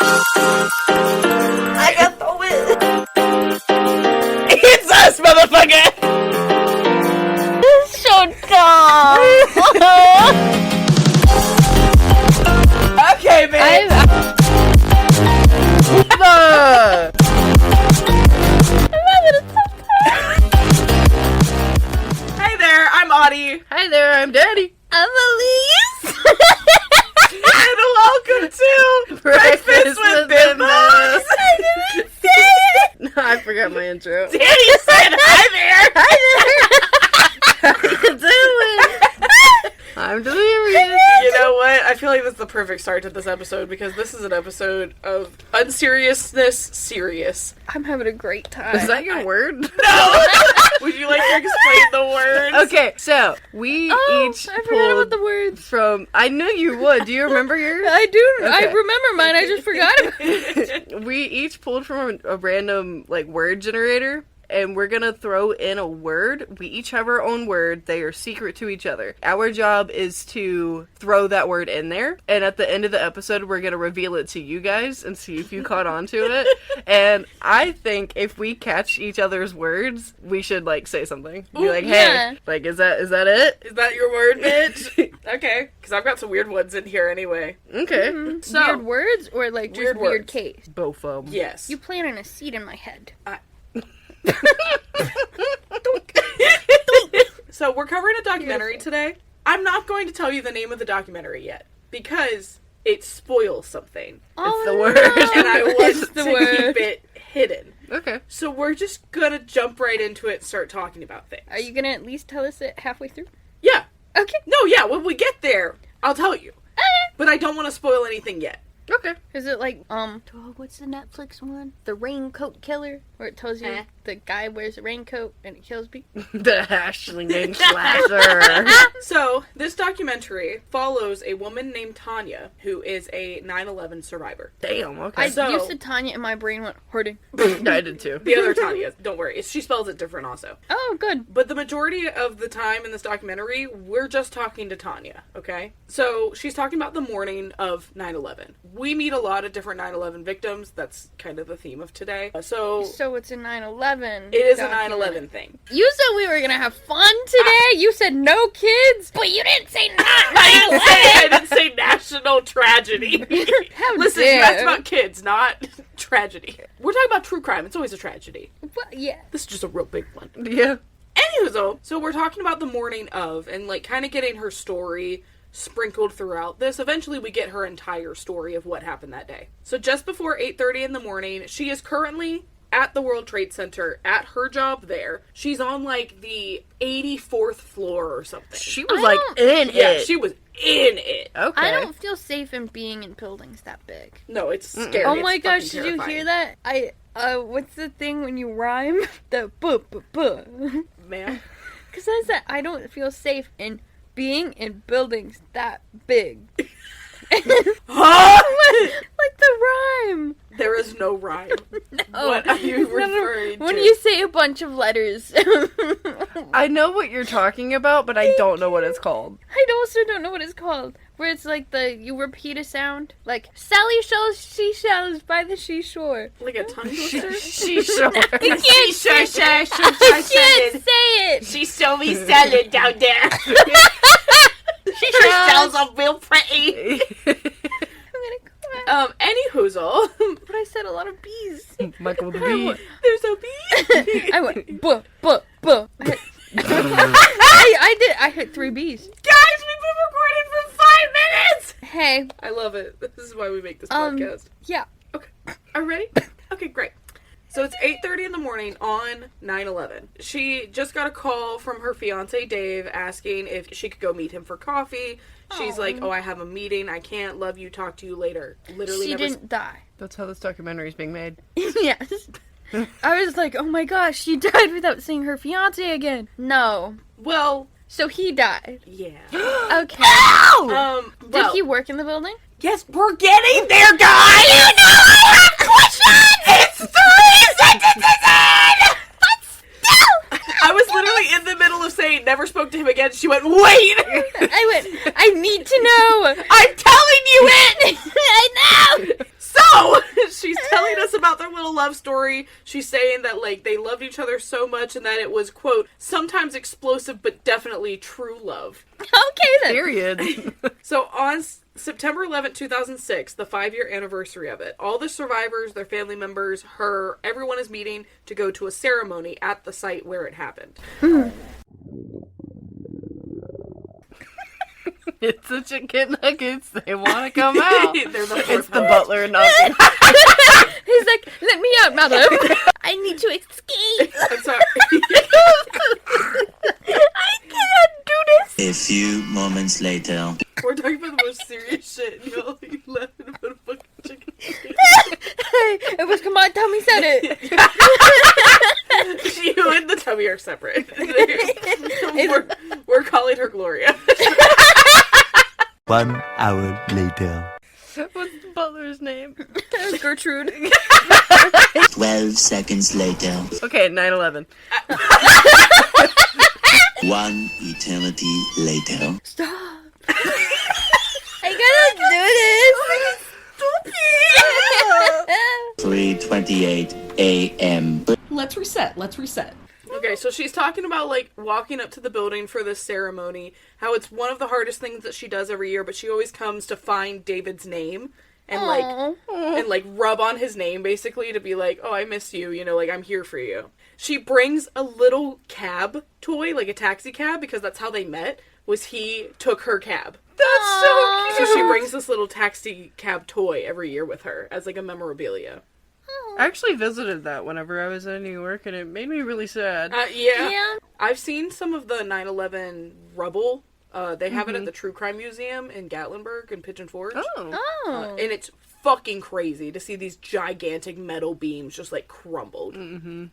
I got the win. It's us, motherfucker. It's so dumb. Okay, man. Hey there, I'm Audie. Hi there, I'm Daddy. I'm Elise. And welcome to Breakfast with Bimbos. I didn't say it. No, I forgot my intro. Danny said hi there. How you doing? I'm delirious. You know what? I feel like this is the perfect start to this episode because this is an episode of unseriousness serious. I'm having a great time. Is that your word? No! Would you like to explain the words? Okay, so we each I forgot about pulled the words. from... I knew you would. Do you remember yours? I do. I Okay. remember mine. I just forgot about it. We each pulled from a random, word generator. And we're gonna throw in a word. We each have our own word. They are secret to each other. Our job is to throw that word in there. And at the end of the episode, we're gonna reveal it to you guys and see if you caught on to it. And I think if we catch each other's words, we should, say something. Be Ooh, like, hey, yeah. is that it? Is that your word, bitch? Okay, because I've got some weird ones in here anyway. Okay. So, Weird words or just Weird weird words. case? Both of them. yes. You planted a seed in my head. So we're covering a documentary today. I'm not going to tell you the name of the documentary yet because it spoils something. It's the word. And I want It's to the word. keep it hidden. Okay. So we're just gonna jump right into it and start talking about things. Are you gonna at least tell us it halfway through? Yeah. Okay. No, yeah, when we get there, I'll tell you. But I don't want to spoil anything yet. Okay. Is it what's the Netflix one? The Raincoat Killer? Where it tells you the guy wears a raincoat and it kills people? The Ashley named Slasher. So, this documentary follows a woman named Tania, who is a 9/11 survivor. Damn, okay. You said Tanya and my brain went hurting. I did too. The other Tania, don't worry, she spells it different also. Oh, good. But the majority of the time in this documentary, we're just talking to Tania, okay? So, she's talking about the morning of 9/11. We meet a lot of different 9/11 victims. That's kind of the theme of today. So it's a 9/11. it is a 9/11 thing. You said we were gonna have fun today. You said no kids, but you didn't say not 9/11. I didn't say national tragedy. How Listen, dare. you asked about kids, not tragedy. We're talking about true crime. It's always a tragedy. Well, yeah. This is just a real big one. Yeah. Anywho, so we're talking about the morning of and kind of getting her story sprinkled throughout this. Eventually we get her entire story of what happened that day. So just before 8:30 in the morning, she is currently at the World Trade Center at her job there. She's on the 84th floor or something. She was Yeah, in it. she was in it. Okay. I don't feel safe in being in buildings that big. No, it's scary. Oh It's my gosh, fucking did you terrifying. hear that? What's the thing when you rhyme? The buh. Ma'am? Because I said I don't feel safe in being in buildings that big. Huh? Like the rhyme. There is no rhyme. No. What are you referring When to? you say a bunch of letters. I know what you're talking about, but I don't know what it's called. I also don't know what it's called. Where it's you repeat a sound. Like, Sally sells seashells by the seashore. Like a tongue twister? She sure. I can't say it. She sold me salad down there. She sure sells them real pretty. I'm gonna cry. Anywhoozle. But I said a lot of bees. Michael the Bee. There's a bee. I went, buh. I hit 3 bees. Guys, we've been recording for 5 minutes. Hey. I love it. This is why we make this podcast. Yeah. Okay. Are you ready? Okay, great. So it's 8:30 in the morning on 9/11. She just got a call from her fiancé, Dave, asking if she could go meet him for coffee. She's like, I have a meeting. I can't. Love you. Talk to you later. Literally She never... didn't die. That's how this documentary is being made. Yes. I was like, oh my gosh, she died without seeing her fiancé again. No. Well, So he died. yeah. Okay. Well, Did he work in the building? Yes, we're getting there, guys! You know I have questions! It's 3 sentences in! But still! I was literally in the middle of saying never spoke to him again. She went, wait! I went, I need to know! I'm telling you it! I know! So, love story. She's saying that, like, they loved each other so much and that it was, quote, sometimes explosive but definitely true love. Okay, then. Period. So on September 11th, 2006, the 5-year anniversary of it, all the survivors, their family members, her, everyone is meeting to go to a ceremony at the site where it happened. It's the chicken nuggets. They want to come out. They're the It's the butler knocking. He's like, let me out, madam. I need to escape. I'm sorry. I cannot do this. A few moments later. We're talking about the most serious shit, and you're all laughing about a fucking chicken. It was, come on, Tommy said it. You and the tummy are separate. We're calling her Gloria. 1 hour later. What's the butler's name? Gertrude. 12 seconds later. Okay, 9/11. 1 eternity later. Stop. I gotta do this. 3:28 a.m. Let's reset. Okay, so she's talking about, like, walking up to the building for this ceremony, how it's one of the hardest things that she does every year, but she always comes to find David's name and like rub on his name, basically, to be like, oh, I miss you, you know, like, I'm here for you. She brings a little cab toy, like a taxi cab, because that's how they met, was he took her cab. That's so cute. So she brings this little taxi cab toy every year with her as, like, a memorabilia. I actually visited that whenever I was in New York, and it made me really sad. Yeah. I've seen some of the 9/11 rubble. They have it at the True Crime Museum in Gatlinburg and Pigeon Forge. Oh. And it's fucking crazy to see these gigantic metal beams just, like, crumbled.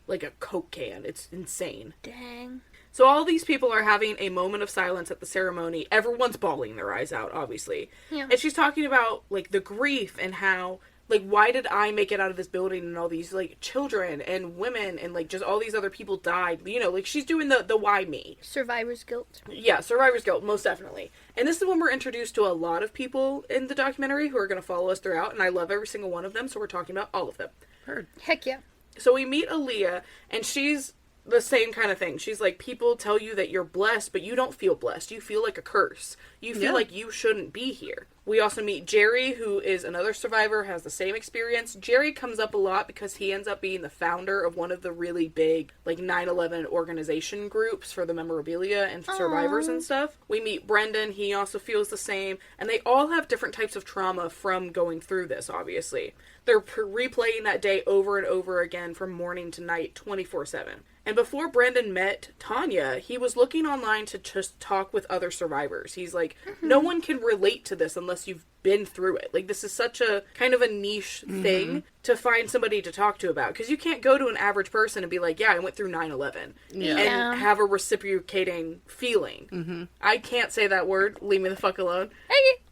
Like a Coke can. It's insane. Dang. So all these people are having a moment of silence at the ceremony. Everyone's bawling their eyes out, obviously. Yeah. And she's talking about, like, the grief and how, like, why did I make it out of this building and all these, like, children and women and, like, just all these other people died. You know, like, she's doing the why me. Survivor's guilt. Yeah, survivor's guilt, most definitely. And this is when we're introduced to a lot of people in the documentary who are going to follow us throughout, and I love every single one of them, so we're talking about all of them. Heard. Heck yeah. So we meet Aaliyah, and she's the same kind of thing. She's like, people tell you that you're blessed, but you don't feel blessed. You feel like a curse. You feel like you shouldn't be here. We also meet Jerry, who is another survivor, has the same experience. Jerry comes up a lot because he ends up being the founder of one of the really big, like, 9/11 organization groups for the memorabilia and survivors and stuff. We meet Brendan. He also feels the same. And they all have different types of trauma from going through this, obviously. They're replaying that day over and over again from morning to night, 24/7. And before Brandon met Tania, he was looking online to just talk with other survivors. He's like, no one can relate to this unless you've been through it. Like, this is such a kind of a niche thing to find somebody to talk to about. Because you can't go to an average person and be like, yeah, I went through 9/11. Yeah. And have a reciprocating feeling. I can't say that word. Leave me the fuck alone.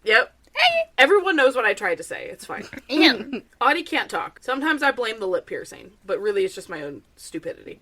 Yep. Everyone knows what I tried to say. It's fine. Yeah. Audie can't talk. Sometimes I blame the lip piercing, but really it's just my own stupidity.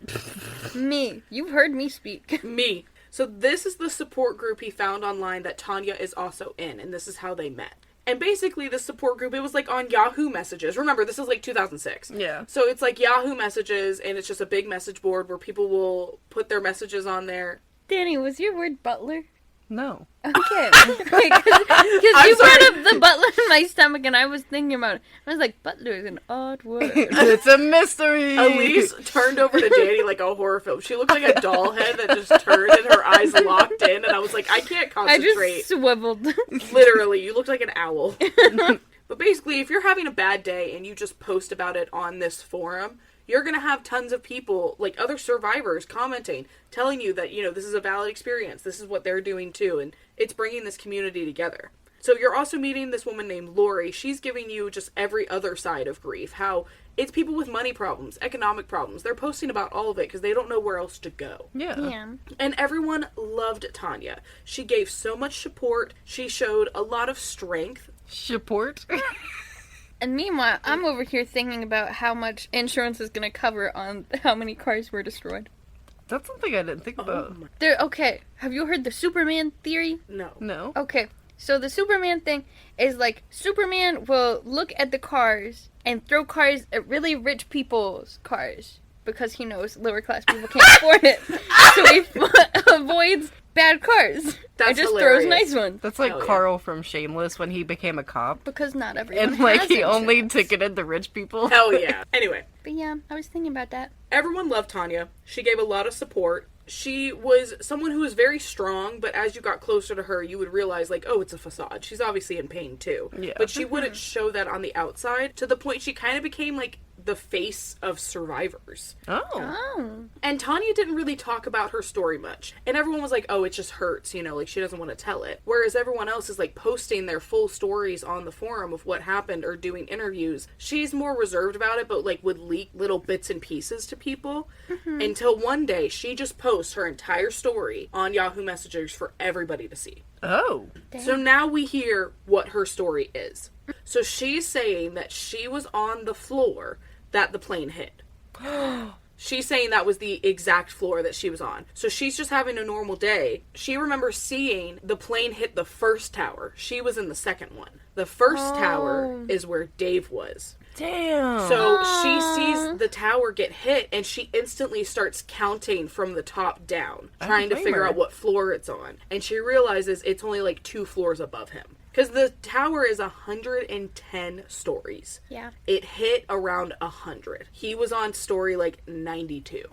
Me. You've heard me speak. Me. So this is the support group he found online that Tania is also in, and this is how they met. And basically, this support group, it was like on Yahoo Messages. Remember, this is like 2006. Yeah. So it's like Yahoo Messages, and it's just a big message board where people will put their messages on there. Danny, was your word butler? No. Okay. Because you brought up the butler in my stomach and I was thinking about it. I was like, butler is an odd word. It's a mystery. Elise turned over to Danny like a horror film. She looked like a doll head that just turned and her eyes locked in, and I was like, I can't I concentrate. just swiveled. Literally, you looked like an owl. But basically, if you're having a bad day and you just post about it on this forum, you're going to have tons of people, like other survivors, commenting, telling you that, you know, this is a valid experience. This is what they're doing too. And it's bringing this community together. So you're also meeting this woman named Lori. She's giving you just every other side of grief. How it's people with money problems, economic problems. They're posting about all of it because they don't know where else to go. Yeah. And everyone loved Tania. She gave so much support. She showed a lot of strength. Support. And meanwhile, I'm over here thinking about how much insurance is going to cover on how many cars were destroyed. That's something I didn't think about. Okay, have you heard the Superman theory? No. No. Okay, So the Superman thing is like, Superman will look at the cars and throw cars at really rich people's cars because he knows lower class people can't afford it. So he avoids bad cars. That's and just hilarious. throws nice ones. That's like Hell yeah. Carl from Shameless when he became a cop. Because not everyone And, like, has he only insurance. ticketed the rich people. Hell yeah. Anyway, But yeah, I was thinking about that. everyone loved Tanya. She gave a lot of support. She was someone who was very strong, but as you got closer to her, you would realize, like, oh, it's a facade. She's obviously in pain, too. Yeah. But she wouldn't show that on the outside, to the point she kind of became, like, the face of survivors. Oh. Oh. And Tanya didn't really talk about her story much. And everyone was like, oh, it just hurts, you know, like, she doesn't want to tell it. Whereas everyone else is, like, posting their full stories on the forum of what happened or doing interviews. She's more reserved about it, but, like, would leak little bits and pieces to people. Until one day, she just posts her entire story on Yahoo Messengers for everybody to see. Oh. So now we hear what her story is. So she's saying that she was on the floor that the plane hit. She's saying that was the exact floor that she was on. So she's just having a normal day. She remembers seeing the plane hit the first tower. She was in the second one. The first tower is where Dave was. Damn. So she sees the tower get hit and she instantly starts counting from the top down, trying to blame figure her. out what floor it's on. And she realizes it's only like 2 floors above him. Because the tower is 110 stories. Yeah. It hit around 100. He was on story like 92.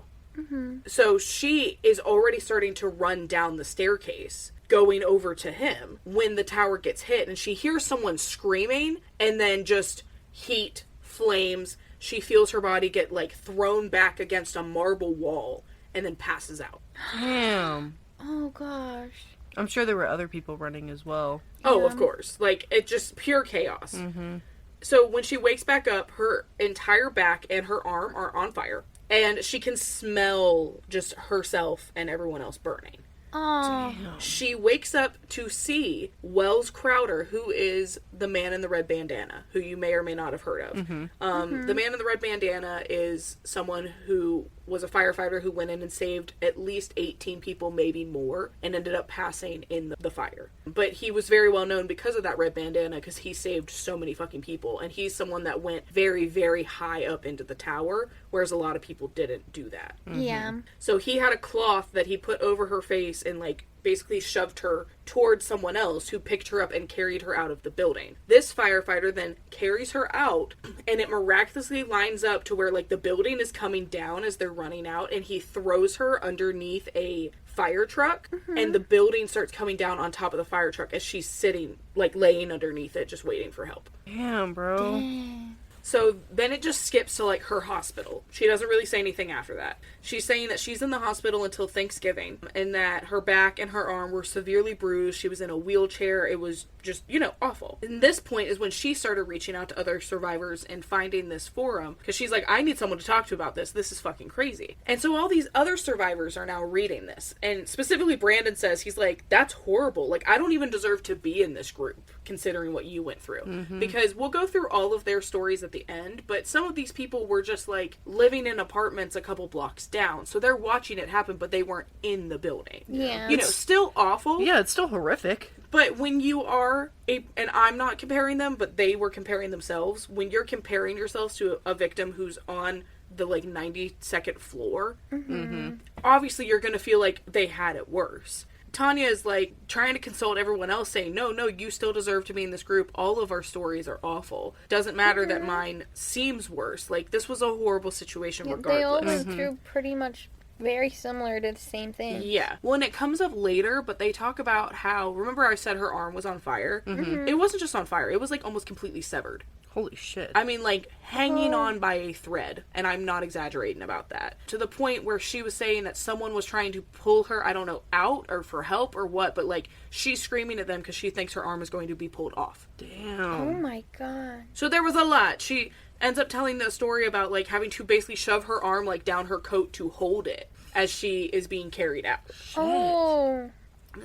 So she is already starting to run down the staircase, going over to him when the tower gets hit. And she hears someone screaming and then just heat, flames. She feels her body get like thrown back against a marble wall and then passes out. Damn. Oh gosh. I'm sure there were other people running as well. Oh, of course. Like, it's just pure chaos. So when she wakes back up, her entire back and her arm are on fire. And she can smell just herself and everyone else burning. Oh. She wakes up to see Wells Crowder, who is the man in the red bandana, who you may or may not have heard of. The man in the red bandana is someone who was a firefighter who went in and saved at least 18 people, maybe more, and ended up passing in the fire. But he was very well known because of that red bandana, because he saved so many fucking people. And he's someone that went very, very high up into the tower, whereas a lot of people didn't do that. Yeah. So he had a cloth that he put over her face and, like, basically shoved her towards someone else who picked her up and carried her out of the building. This firefighter then carries her out, and it miraculously lines up to where, like, the building is coming down as they're running out, and he throws her underneath a fire truck, and the building starts coming down on top of the fire truck as she's sitting, like, laying underneath it, just waiting for help. Damn, bro. So then it just skips to, like, her hospital. She doesn't really say anything after that. She's saying that she's in the hospital until Thanksgiving, and that her back and her arm were severely bruised. She was in a wheelchair. It was just, you know, awful. And this point is when she started reaching out to other survivors and finding this forum, because she's like, I need someone to talk to about this. This is fucking crazy. And so all these other survivors are now reading this. And specifically Brandon says, he's like, that's horrible. Like, I don't even deserve to be in this group, considering what you went through. Because we'll go through all of their stories at the end, but some of these people were just, like, living in apartments a couple blocks down. So they're watching it happen, but they weren't in the building. Yeah. You know, still awful. Yeah, it's still horrific. But when you are and I'm not comparing them, but they were comparing themselves, when you're comparing yourselves to a victim who's on the, like, 92nd floor, obviously you're going to feel like they had it worse. Tanya is, like, trying to console everyone else, saying, no, you still deserve to be in this group. All of our stories are awful. Doesn't matter that mine seems worse. Like, this was a horrible situation regardless. They all went through pretty much very similar to the same thing. Yeah. Well, and it comes up later, but they talk about how, remember I said her arm was on fire? It wasn't just on fire. It was, like, almost completely severed. Holy shit. I mean, like, hanging on by a thread, and I'm not exaggerating about that. To the point where she was saying that someone was trying to pull her, I don't know, out or for help or what, but, like, she's screaming at them because she thinks her arm is going to be pulled off. Damn. Oh my god. So there was a lot. She ends up telling the story about, like, having to basically shove her arm, like, down her coat to hold it as she is being carried out. Oh.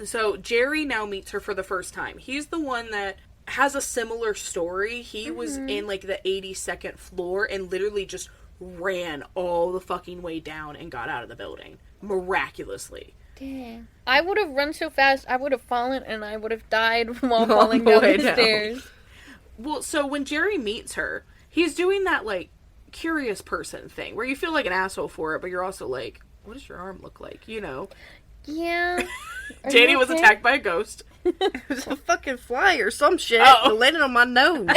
So Jerry now meets her for the first time. He's the one that has a similar story. He was in, like, the 82nd floor and literally just ran all the fucking way down and got out of the building. Miraculously. Dang. I would have run so fast, I would have fallen and I would have died while On falling the down way the down. stairs. Well, so when Jerry meets her, he's doing that, like, curious person thing where you feel like an asshole for it, but you're also like, what does your arm look like? You know? Yeah. Are Danny you was okay? attacked by a ghost. It was a fucking fly or some shit. Oh. It landed on my nose.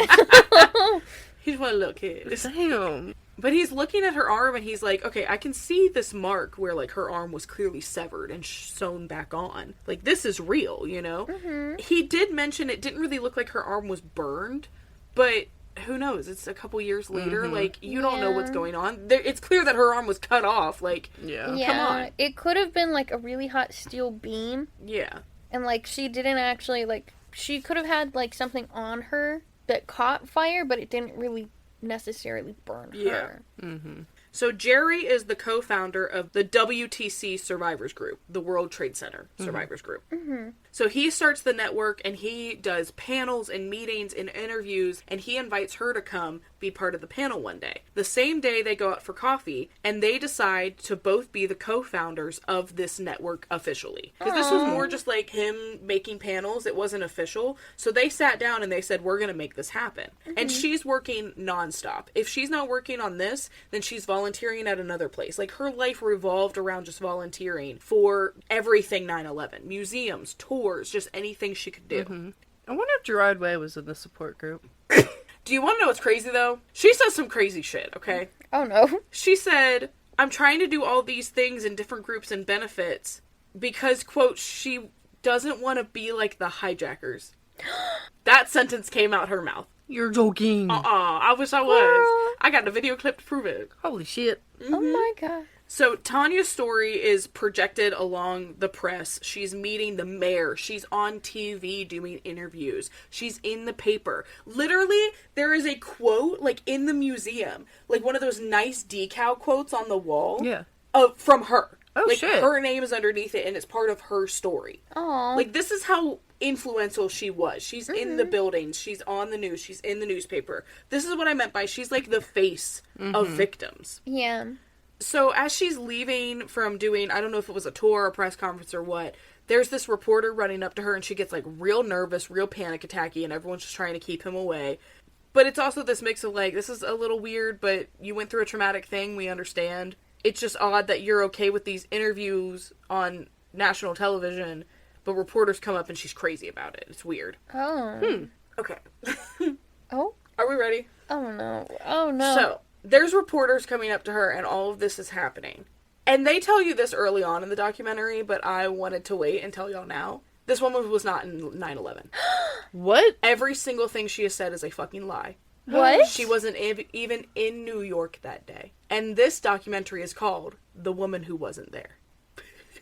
He's one of the little kids. Damn. But he's looking at her arm and he's like, okay, I can see this mark where, like, her arm was clearly severed and sewn back on. Like, this is real, you know? Mm-hmm. He did mention it didn't really look like her arm was burned, but who knows? It's a couple years later. Like, you don't know what's Yeah. going on. It's clear that her arm was cut off. Like, Yeah. Yeah, come on. it could have been like a really hot steel beam, Yeah. and like she didn't actually like. She could have had like something on her that caught fire, but it didn't really necessarily burn her. Mm-hmm. So Jerry is the co-founder of the WTC Survivors Group, the World Trade Center Survivors Group. Mm-hmm. So he starts the network and he does panels and meetings and interviews, and he invites her to come be part of the panel one day. The same day they go out for coffee and they decide to both be the co-founders of this network officially. Because this was more just like him making panels. It wasn't official. So they sat down and they said, we're going to make this happen. And she's working nonstop. If she's not working on this, then she's volunteering at another place. Like, her life revolved around just volunteering for everything 9/11. Museums, tours, just anything she could do. I wonder if Gerard Way was in the support group. Do you want to know what's crazy, though? She says some crazy shit, okay? Oh no. She said, I'm trying to do all these things in different groups and benefits because, quote, she doesn't want to be like the hijackers. That sentence came out her mouth. You're joking. I wish I was. Girl. I got the video clip to prove it. Holy shit. Oh my god. So Tanya's story is projected along the press. She's meeting the mayor. She's on TV doing interviews. She's in the paper. Literally, there is a quote, like, in the museum. Like, one of those nice decal quotes on the wall. Yeah. From her. Oh, like, shit. her name is underneath it, and it's part of her story. Aw. Like, this is how influential she was. She's in the buildings. She's on the news. She's in the newspaper. This is what I meant by she's, like, the face of victims. Yeah. So as she's leaving from doing, I don't know if it was a tour or a press conference or what, there's this reporter running up to her and she gets, like, real nervous, real panic attacky, and everyone's just trying to keep him away. But it's also this mix of, like, this is a little weird, but you went through a traumatic thing, we understand. It's just odd that you're okay with these interviews on national television, but reporters come up and she's crazy about it. It's weird. Oh. Okay. Oh. Are we ready? Oh no. Oh no. So, there's reporters coming up to her and all of this is happening. And they tell you this early on in the documentary, but I wanted to wait and tell y'all now. This woman was not in 9/11. What? Every single thing she has said is a fucking lie. What? She wasn't even in New York that day. And this documentary is called The Woman Who Wasn't There.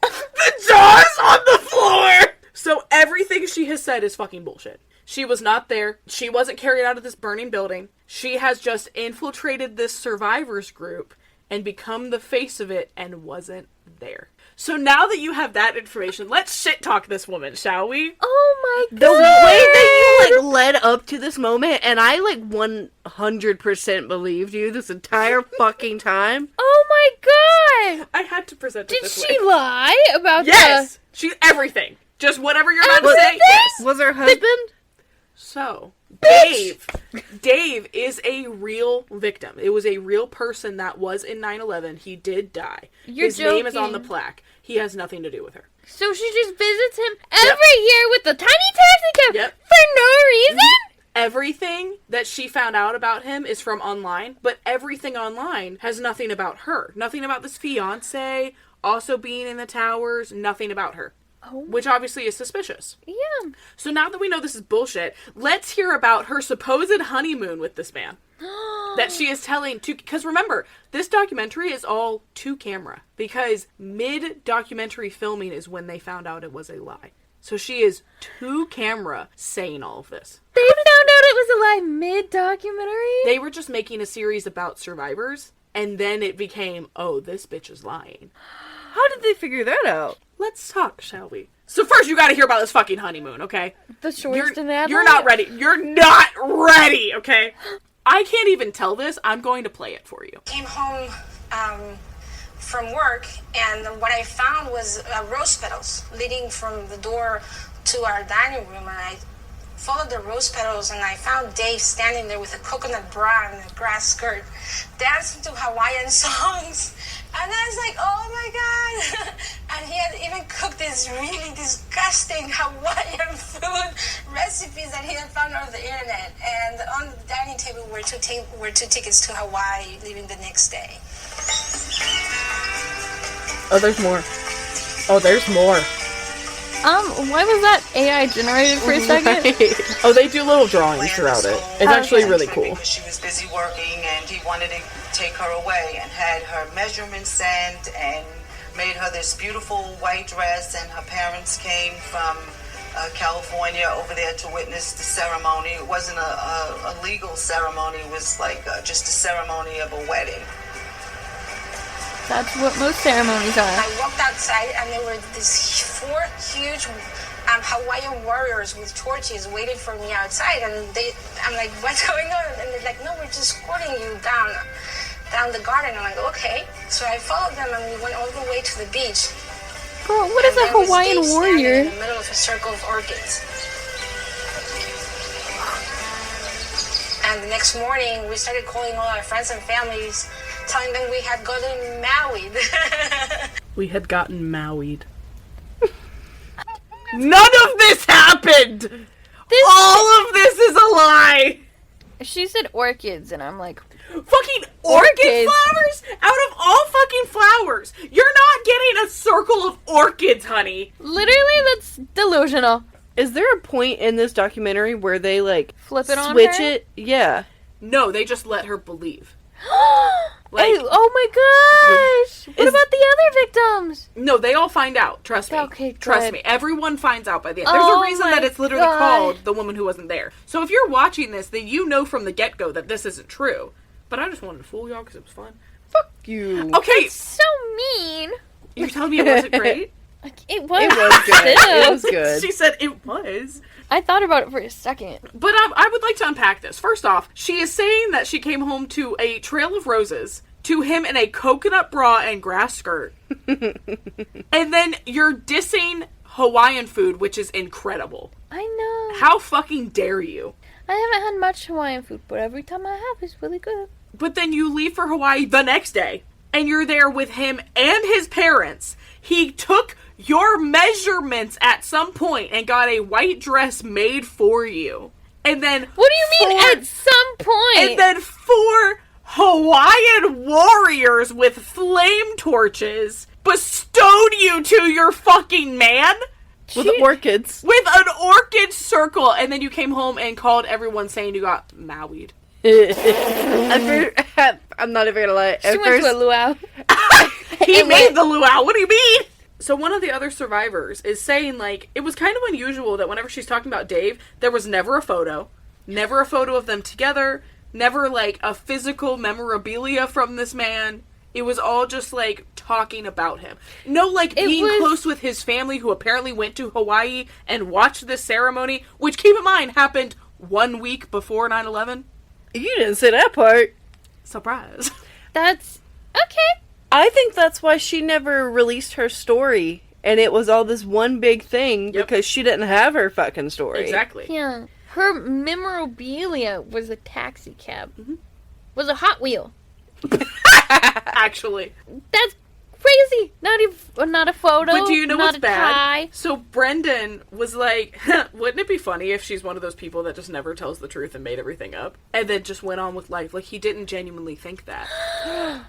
The jaw's on the floor! So everything she has said is fucking bullshit. She was not there. She wasn't carried out of this burning building. She has just infiltrated this survivors group and become the face of it and wasn't there. So now that you have that information, let's shit talk this woman, shall we? Oh my The god. way that you, like, led up to this moment, and I, like, 100% believed you this entire fucking time. Oh my god. I had to present it Did this she way. lie about Yes! She everything. Just whatever you're about to say. Everything? Yes. Was her husband? So, Dave is a real victim. It was a real person that was in 9/11. He did die. You're His name is on the joking. plaque. He has nothing to do with her. So she just visits him every year with the tiny taxi cab Yep. for no reason? Everything that she found out about him is from online, but everything online has nothing about her. Nothing about this fiancé, also being in the towers, nothing about her. Oh. Which obviously is suspicious. Yeah. So now that we know this is bullshit, let's hear about her supposed honeymoon with this man. That she is telling to, because remember, this documentary is all to camera, because mid-documentary filming is when they found out it was a lie. So she is to camera saying all of this. They found out it was a lie mid-documentary? They were just making a series about survivors, and then it became, oh, this bitch is lying. How did they figure that out? Let's talk, shall we? So first you gotta hear about this fucking honeymoon, okay? The shorts and Adelaide? You're not ready. You're not ready, okay? I can't even tell this. I'm going to play it for you. Came home from work, and what I found was rose petals leading from the door to our dining room, and I followed the rose petals, and I found Dave standing there with a coconut bra and a grass skirt, dancing to Hawaiian songs. And I was like, oh my God. And he had even cooked these really disgusting Hawaiian food recipes that he had found on the internet. And on the dining table were two tickets to Hawaii, leaving the next day. Oh, there's more. Oh, there's more. Why was that AI generated for a second? Right. Oh, they do little drawings throughout it. It's actually really cool. Because she was busy working and he wanted to take her away, and had her measurements sent and made her this beautiful white dress, and her parents came from California over there to witness the ceremony. It wasn't a legal ceremony, it was like just a ceremony of a wedding. That's what most ceremonies are. I walked outside, and there were these 4 huge Hawaiian warriors with torches waiting for me outside. And I'm like, what's going on? And they're like, no, we're just escorting you down the garden. I'm like, okay. So I followed them, and we went all the way to the beach. Girl, what is a Hawaiian warrior? In the middle of a circle of orchids. And the next morning, we started calling all our friends and families, telling them we had gotten married. We had gotten Mauied. None of this happened! All of this is a lie! She said orchids, and I'm like, Fucking orchid flowers? Out of all fucking flowers, you're not getting a circle of orchids, honey. literally, that's delusional. Is there a point in this documentary where they, like, Flip it on switch her? it? Yeah. No, they just let her believe. Like, oh my gosh! What about the other victims? No, they all find out. Trust me. Okay, good. Trust me. Everyone finds out by the end. There's Oh a reason my that it's literally God. called The Woman Who Wasn't There. So if you're watching this, then you know from the get-go that this isn't true. But I just wanted to fool y'all because it was fun. Fuck you. Okay, So mean. you're telling me it wasn't great? Like, it was. It was good. Still. It was good. She said it was. I thought about it for a second. But I would like to unpack this. First off, she is saying that she came home to a trail of roses, to him in a coconut bra and grass skirt. And then you're dissing Hawaiian food, which is incredible. I know. How fucking dare you? I haven't had much Hawaiian food, but every time I have, it's really good. But then you leave for Hawaii the next day, and you're there with him and his parents. He took your measurements at some point and got a white dress made for you. And then... What do you mean at some point? And then 4 Hawaiian warriors with flame torches bestowed you to your fucking man With the orchids. with an orchid circle, and then you came home and called everyone saying you got Mauied. I'm not even gonna lie. She went to a luau. He made the luau. What do you mean? So one of the other survivors is saying, like, it was kind of unusual that whenever she's talking about Dave, there was never a photo of them together, never, like, a physical memorabilia from this man. It was all just, like, talking about him. No, like, being close with his family, who apparently went to Hawaii and watched this ceremony, which, keep in mind, happened 1 week before 9/11. You didn't say that part. Surprise. That's okay. I think that's why she never released her story, and it was all this one big thing, Yep. because she didn't have her fucking story. Exactly. Yeah. Her memorabilia was a taxi cab. Was a Hot Wheel. Actually. That's crazy. Not a photo. But do you know not what's a bad? tie. So Brendan was like, wouldn't it be funny if she's one of those people that just never tells the truth and made everything up? And then just went on with life. Like, he didn't genuinely think that.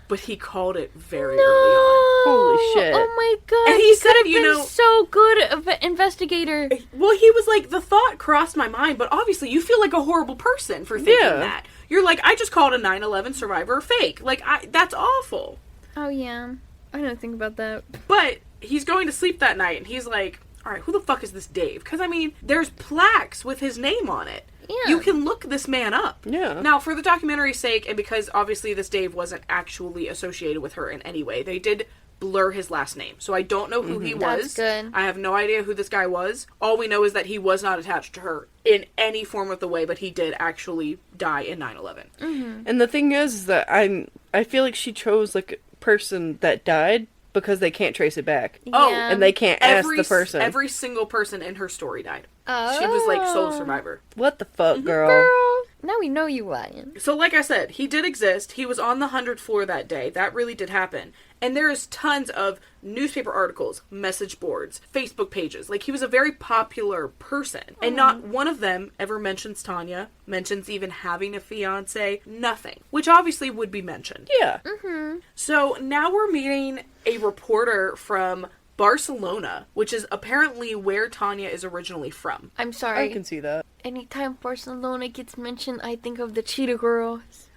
But he called it very early on. Holy shit. Oh my god. And he said, could have you been know- so good of an investigator. Well, he was like, the thought crossed my mind, but obviously you feel like a horrible person for thinking Yeah. that. You're like, I just called a 9/11 survivor fake. Like, that's awful. Oh yeah. I didn't think about that. But he's going to sleep that night, and he's like, all right, who the fuck is this Dave? Because, I mean, there's plaques with his name on it. Yeah. You can look this man up. Yeah. Now, for the documentary's sake, and because obviously this Dave wasn't actually associated with her in any way, they did blur his last name. So I don't know who he was. That's good. I have no idea who this guy was. All we know is that he was not attached to her in any form of the way, but he did actually die in 9/11. And the thing is that I feel like she chose, like, person that died because they can't trace it back. Oh, Yeah. And they can't ask the person. Every single person in her story died. Oh. She was like sole survivor. What the fuck, girl? Girl, now we know you lying. So like I said, he did exist. He was on the 100th floor that day. That really did happen. And there is tons of newspaper articles, message boards, Facebook pages. Like, he was a very popular person. And not one of them ever mentions Tanya, mentions even having a fiancé, nothing. Which obviously would be mentioned. Yeah. So now we're meeting a reporter from Barcelona, which is apparently where Tanya is originally from. I'm I sorry. can see that. Anytime Barcelona gets mentioned, I think of the Cheetah Girls.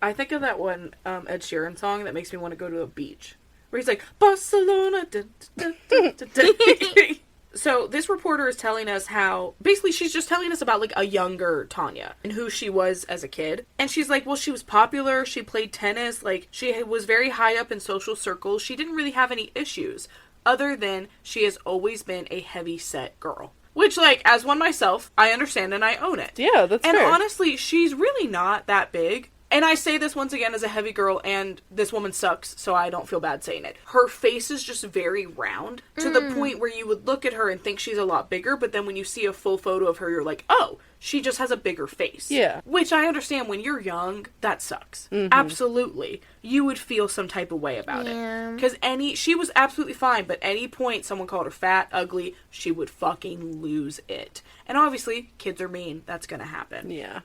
I think of that one Ed Sheeran song that makes me want to go to a beach. Where he's like, Barcelona. Dun, dun, dun, dun, dun. So this reporter is telling us how, basically she's just telling us about like a younger Tanya and who she was as a kid. And she's like, well, she was popular. She played tennis. Like, she was very high up in social circles. She didn't really have any issues other than she has always been a heavy set girl. Which, like, as one myself, I understand and I own it. Yeah, that's And fair. honestly, she's really not that big. And I say this once again as a heavy girl, and this woman sucks, so I don't feel bad saying it. Her face is just very round, to the point where you would look at her and think she's a lot bigger, but then when you see a full photo of her, you're like, oh, she just has a bigger face. Yeah. Which I understand when you're young, that sucks. Absolutely. You would feel some type of way about Yeah. it. Because she was absolutely fine, but any point someone called her fat, ugly, she would fucking lose it. And obviously, kids are mean. That's gonna happen. Yeah.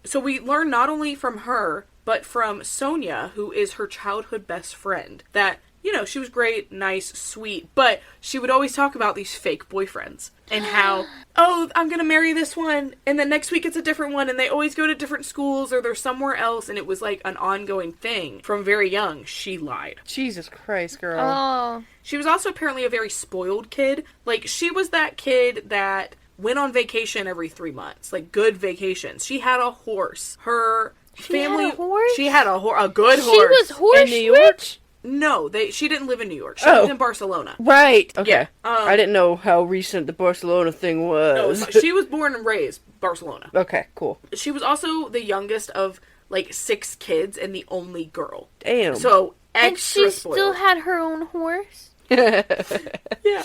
So we learn not only from her, but from Sonia, who is her childhood best friend, that, you know, she was great, nice, sweet, but she would always talk about these fake boyfriends and how, oh, I'm gonna marry this one, and then next week it's a different one, and they always go to different schools or they're somewhere else, and it was like an ongoing thing. From very young, she lied. Jesus Christ, girl. Oh. She was also apparently a very spoiled kid. Like, she was that kid that went on vacation every 3 months. Like, good vacations. She had a horse. Her family... had a horse? She had a good horse. She was horse In New York? rich? No, she didn't live in New York. She Oh. lived in Barcelona. Right. Okay. Yeah, I didn't know how recent the Barcelona thing No, was. she was born and raised Barcelona. Okay, cool. She was also the youngest of, like, 6 kids and the only girl. Damn. So, And extra she spoiled. still had her own horse? Yeah.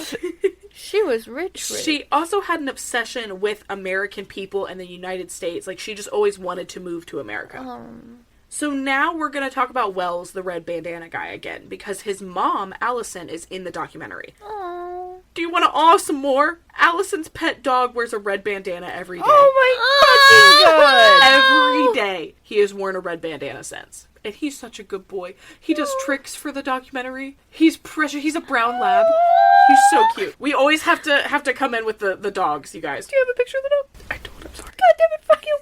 She was rich. She also had an obsession with American people and the United States. Like, she just always wanted to move to America. So now we're going to talk about Wells, the red bandana guy, again, because his mom, Allison, is in the documentary. Oh. Do you want to awe some more? Allison's pet dog wears a red bandana every day. Oh my fucking god! Every day he has worn a red bandana since. And he's such a good boy. He does tricks for the documentary. He's precious. He's a brown lab. He's so cute. We always have to come in with the dogs, you guys. Do you have a picture of the dog? I don't. I'm sorry. God damn it, fuck you.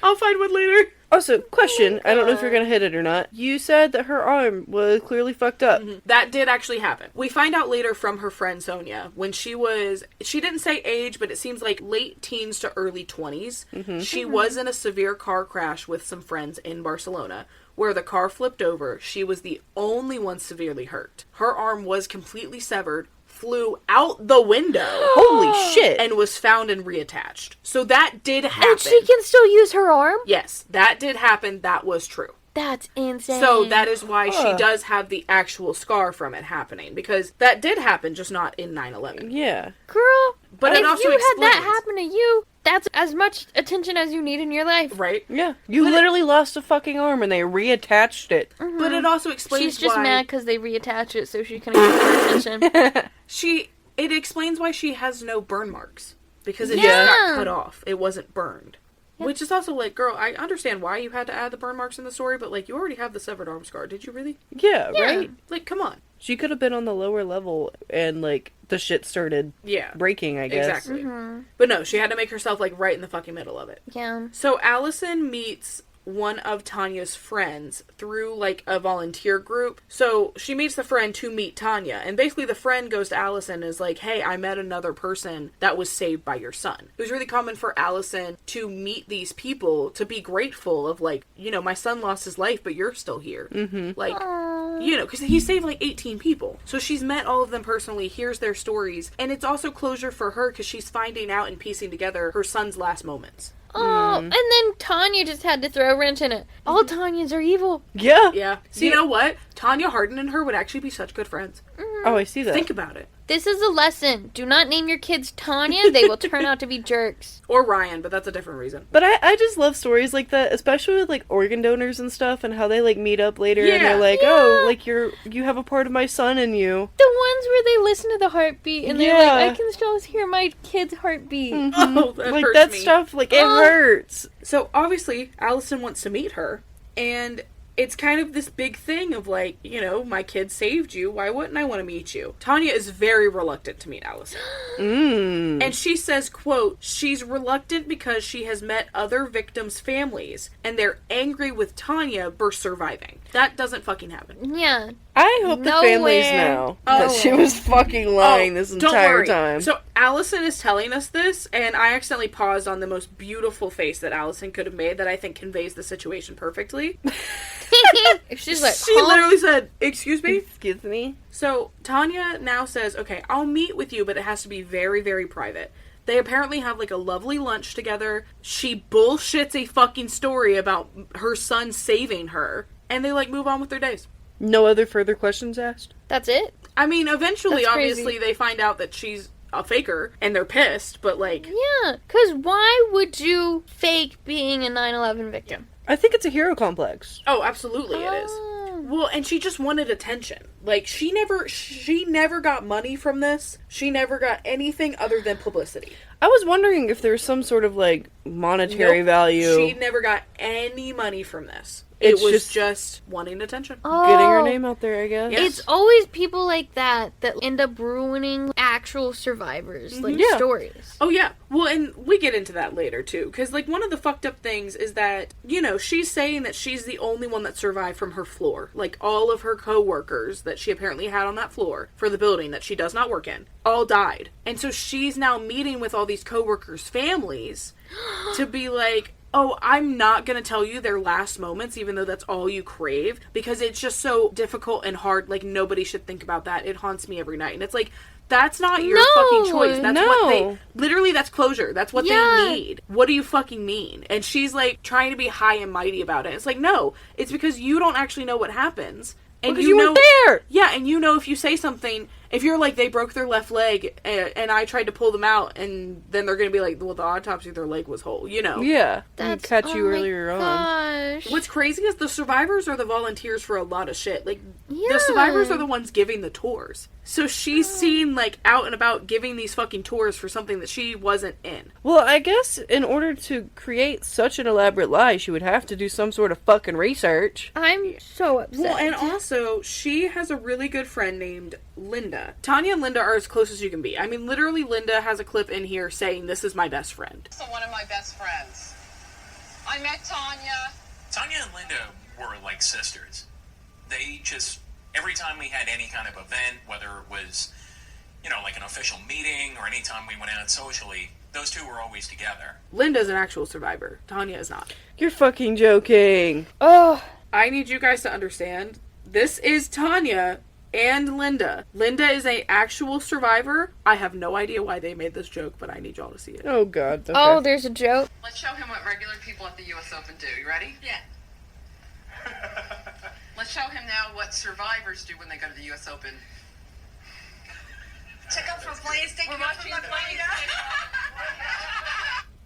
I'll find one later. Also, question, I don't know if you're gonna hit it or not. You said that her arm was clearly fucked up. That did actually happen. We find out later from her friend Sonia, when she didn't say age, but it seems like late teens to early 20s. She was in a severe car crash with some friends in Barcelona, where the car flipped over. She was the only one severely hurt. Her arm was completely severed, flew out the window. Holy shit. And was found and reattached. So that did happen. And she can still use her arm? Yes, that did happen. That was true. That's insane. So that is why she does have the actual scar from it happening. Because that did happen, just not in 9/11. Yeah. Girl, But if it also you had that explains- happen to you, that's as much attention as you need in your life. Right? Yeah. You literally lost a fucking arm and they reattached it. But it also explains She's just why... mad because they reattach it so she can get more attention. It explains why she has no burn marks. Because it Yeah. just got cut off. It wasn't burned. Which is also like, girl, I understand why you had to add the burn marks in the story, but like, you already have the severed arm scar. Did you really? Yeah, right? Like, come on. She could have been on the lower level and, like, the shit started Yeah. breaking, I guess. Exactly. But no, she had to make herself like right in the fucking middle of it. Yeah. So Allison meets one of Tanya's friends through like a volunteer group. So she meets the friend to meet Tanya, and basically the friend goes to Allison and is like, hey, I met another person that was saved by your son. It was really common for Allison to meet these people to be grateful of like, you know, my son lost his life, but you're still here. Like, you know, because he saved like 18 people. So she's met all of them personally, hears their stories, and it's also closure for her because she's finding out and piecing together her son's last moments. Oh, and then Tanya just had to throw a wrench in it. All Tanyas are evil. Yeah. Yeah. You know what? Tanya Hardin and her would actually be such good friends. Oh, I see that. Think about it. This is a lesson. Do not name your kids Tanya. They will turn out to be jerks. Or Ryan, but that's a different reason. But I just love stories like that, especially with, like, organ donors and stuff, and how they, like, meet up later, and they're like, oh, like, you have a part of my son in you. The ones where they listen to the heartbeat, and they're like, I can still hear my kid's heartbeat. Oh, that Like, hurts that me. stuff, like, it hurts. So, obviously, Allison wants to meet her, and it's kind of this big thing of, like, you know, my kid saved you, why wouldn't I want to meet you? Tanya is very reluctant to meet Allison. And she says, quote, she's reluctant because she has met other victims' families, and they're angry with Tanya for surviving. That doesn't fucking happen. Yeah. I hope the families Nowhere. know that she was fucking lying this don't entire worry. time. So Allison is telling us this, and I accidentally paused on the most beautiful face that Allison could have made that I think conveys the situation perfectly. She's like, She literally said, excuse me? Excuse me? So Tanya now says, okay, I'll meet with you, but it has to be very, very private. They apparently have, like, a lovely lunch together. She bullshits a fucking story about her son saving her, and they, like, move on with their days. No other further questions asked? That's it? I mean, eventually, That's crazy. obviously, they find out that she's a faker, and they're pissed, but, like... Yeah, because why would you fake being a 9/11 victim? I think it's a hero complex. Oh, absolutely it is. Well, and she just wanted attention. Like, she never got money from this. She never got anything other than publicity. I was wondering if there's some sort of, like, monetary value. She never got any money from this. It's It was just- just wanting attention. Getting her name out there, I guess. Yes. It's always people like that end up ruining actual survivors, like Yeah. stories. Oh, yeah. Well, and we get into that later, too. Because, like, one of the fucked up things is that, you know, she's saying that she's the only one that survived from her floor. Like, all of her co-workers that she apparently had on that floor for the building that she does not work in all died. And so she's now meeting with all these co-workers' families to be like, oh, I'm not going to tell you their last moments, even though that's all you crave, because it's just so difficult and hard. Like, nobody should think about that. It haunts me every night. And it's like, that's not your fucking choice. That's what they... Literally, that's closure. That's what they need. What do you fucking mean? And she's, like, trying to be high and mighty about it. It's like, no. It's because you don't actually know what happens. And because you weren't there! Yeah, and you know if you say something... If you're like, they broke their left leg, and I tried to pull them out, and then they're going to be like, well, the autopsy, their leg was whole, you know? Yeah. That's catch you earlier on. Gosh. What's crazy is the survivors are the volunteers for a lot of shit. Like, Yeah. the survivors are the ones giving the tours. So she's seen, like, out and about giving these fucking tours for something that she wasn't in. Well, I guess in order to create such an elaborate lie, she would have to do some sort of fucking research. I'm so upset. Well, and also, she has a really good friend named Linda. Tanya and Linda are as close as you can be. I mean, literally, Linda has a clip in here saying, this is my best friend. So one of my best friends. I met Tanya. Tanya and Linda were like sisters. They just, every time we had any kind of event, whether it was, you know, like an official meeting or any time we went out socially, those two were always together. Linda's an actual survivor. Tanya is not. You're fucking joking. Oh. I need you guys to understand, this is Tanya and Linda. Linda is an actual survivor. I have no idea why they made this joke, but I need y'all to see it. Oh, God. Okay. Oh, there's a joke. Let's show him what regular people at the U.S. Open do. You ready? Yeah. Let's show him now what survivors do when they go to the U.S. Open. Check out for plays. We're watching the plays.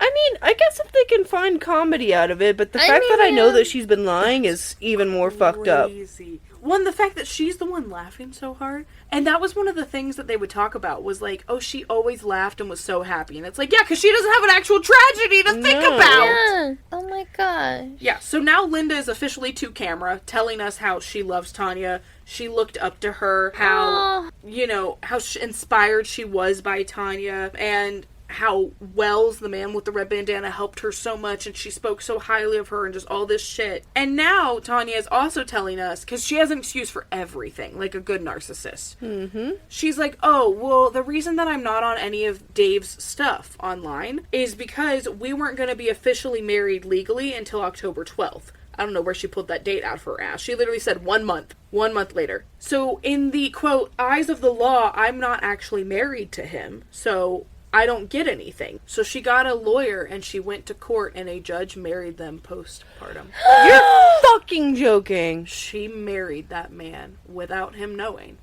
I mean, I guess if they can find comedy out of it, but the fact that I know that she's been lying is even more fucked up. Crazy. One, the fact that she's the one laughing so hard. And that was one of the things that they would talk about was like, oh, she always laughed and was so happy. And it's like, yeah, because she doesn't have an actual tragedy to think about. Yeah. Oh my gosh. Yeah, so now Linda is officially to camera, telling us how she loves Tanya. She looked up to her, how, you know, how inspired she was by Tanya, and how Wells, the man with the red bandana, helped her so much, and she spoke so highly of her, and just all this shit. And now Tanya is also telling us, because she has an excuse for everything, like a good narcissist. Mm-hmm. She's like, oh, well, the reason that I'm not on any of Dave's stuff online is because we weren't going to be officially married legally until October 12th. I don't know where she pulled that date out of her ass. She literally said 1 month. 1 month later. So in the, quote, eyes of the law, I'm not actually married to him. So I don't get anything. So she got a lawyer and she went to court and a judge married them postpartum. You're fucking joking. She married that man without him knowing.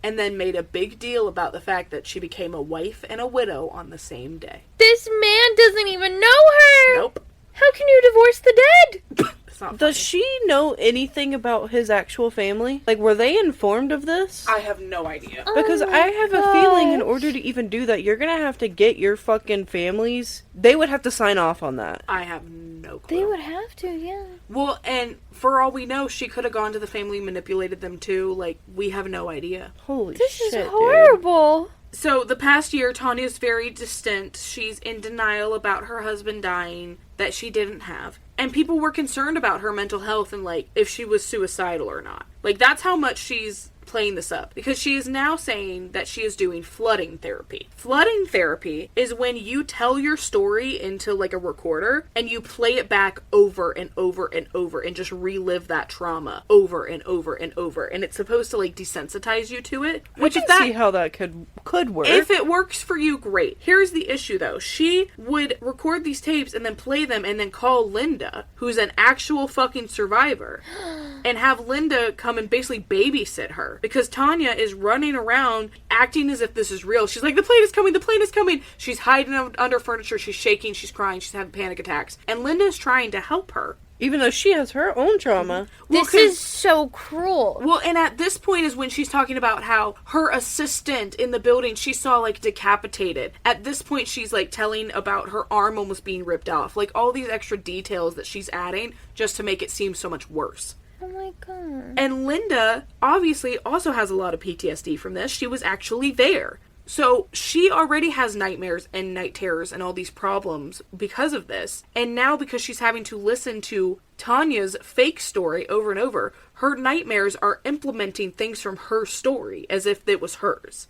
And then made a big deal about the fact that she became a wife and a widow on the same day. This man doesn't even know her! Nope. How can you divorce the dead? It's not Does funny. she know anything about his actual family? Like, were they informed of this? I have no idea. Because Oh my I have a feeling in gosh. order to even do that, you're gonna have to get your fucking families. They would have to sign off on that. I have no clue. They would have to, yeah. Well, and for all we know, she could have gone to the family, manipulated them too. Like, we have no idea. Holy This shit, is dude. horrible. So, the past year, Tanya's very distant. She's in denial about her husband dying that she didn't have. And people were concerned about her mental health and, like, if she was suicidal or not. Like, that's how much she's playing this up. Because she is now saying that she is doing flooding therapy. Flooding therapy is when you tell your story into, like, a recorder and you play it back over and over and over and just relive that trauma over and over and over. And it's supposed to, like, desensitize you to it. Which I if can that see how that could work. if it works for you, great. Here's the issue, though. She would record these tapes and then play them and then call Linda, who's an actual fucking survivor, and have Linda come and basically babysit her. Because Tanya is running around acting as if this is real. She's like, the plane is coming, the plane is coming. She's hiding under furniture, she's shaking, she's crying, she's having panic attacks. And Linda's trying to help her. Even though she has her own trauma. Well, This 'cause- is so cruel. Well, and at this point is when she's talking about how her assistant in the building she saw, like, decapitated. At this point, she's, like, telling about her arm almost being ripped off. Like, all these extra details that she's adding just to make it seem so much worse. Oh my god. And Linda, obviously, also has a lot of PTSD from this. She was actually there. So she already has nightmares and night terrors and all these problems because of this. And now because she's having to listen to Tanya's fake story over and over, her nightmares are implementing things from her story as if it was hers.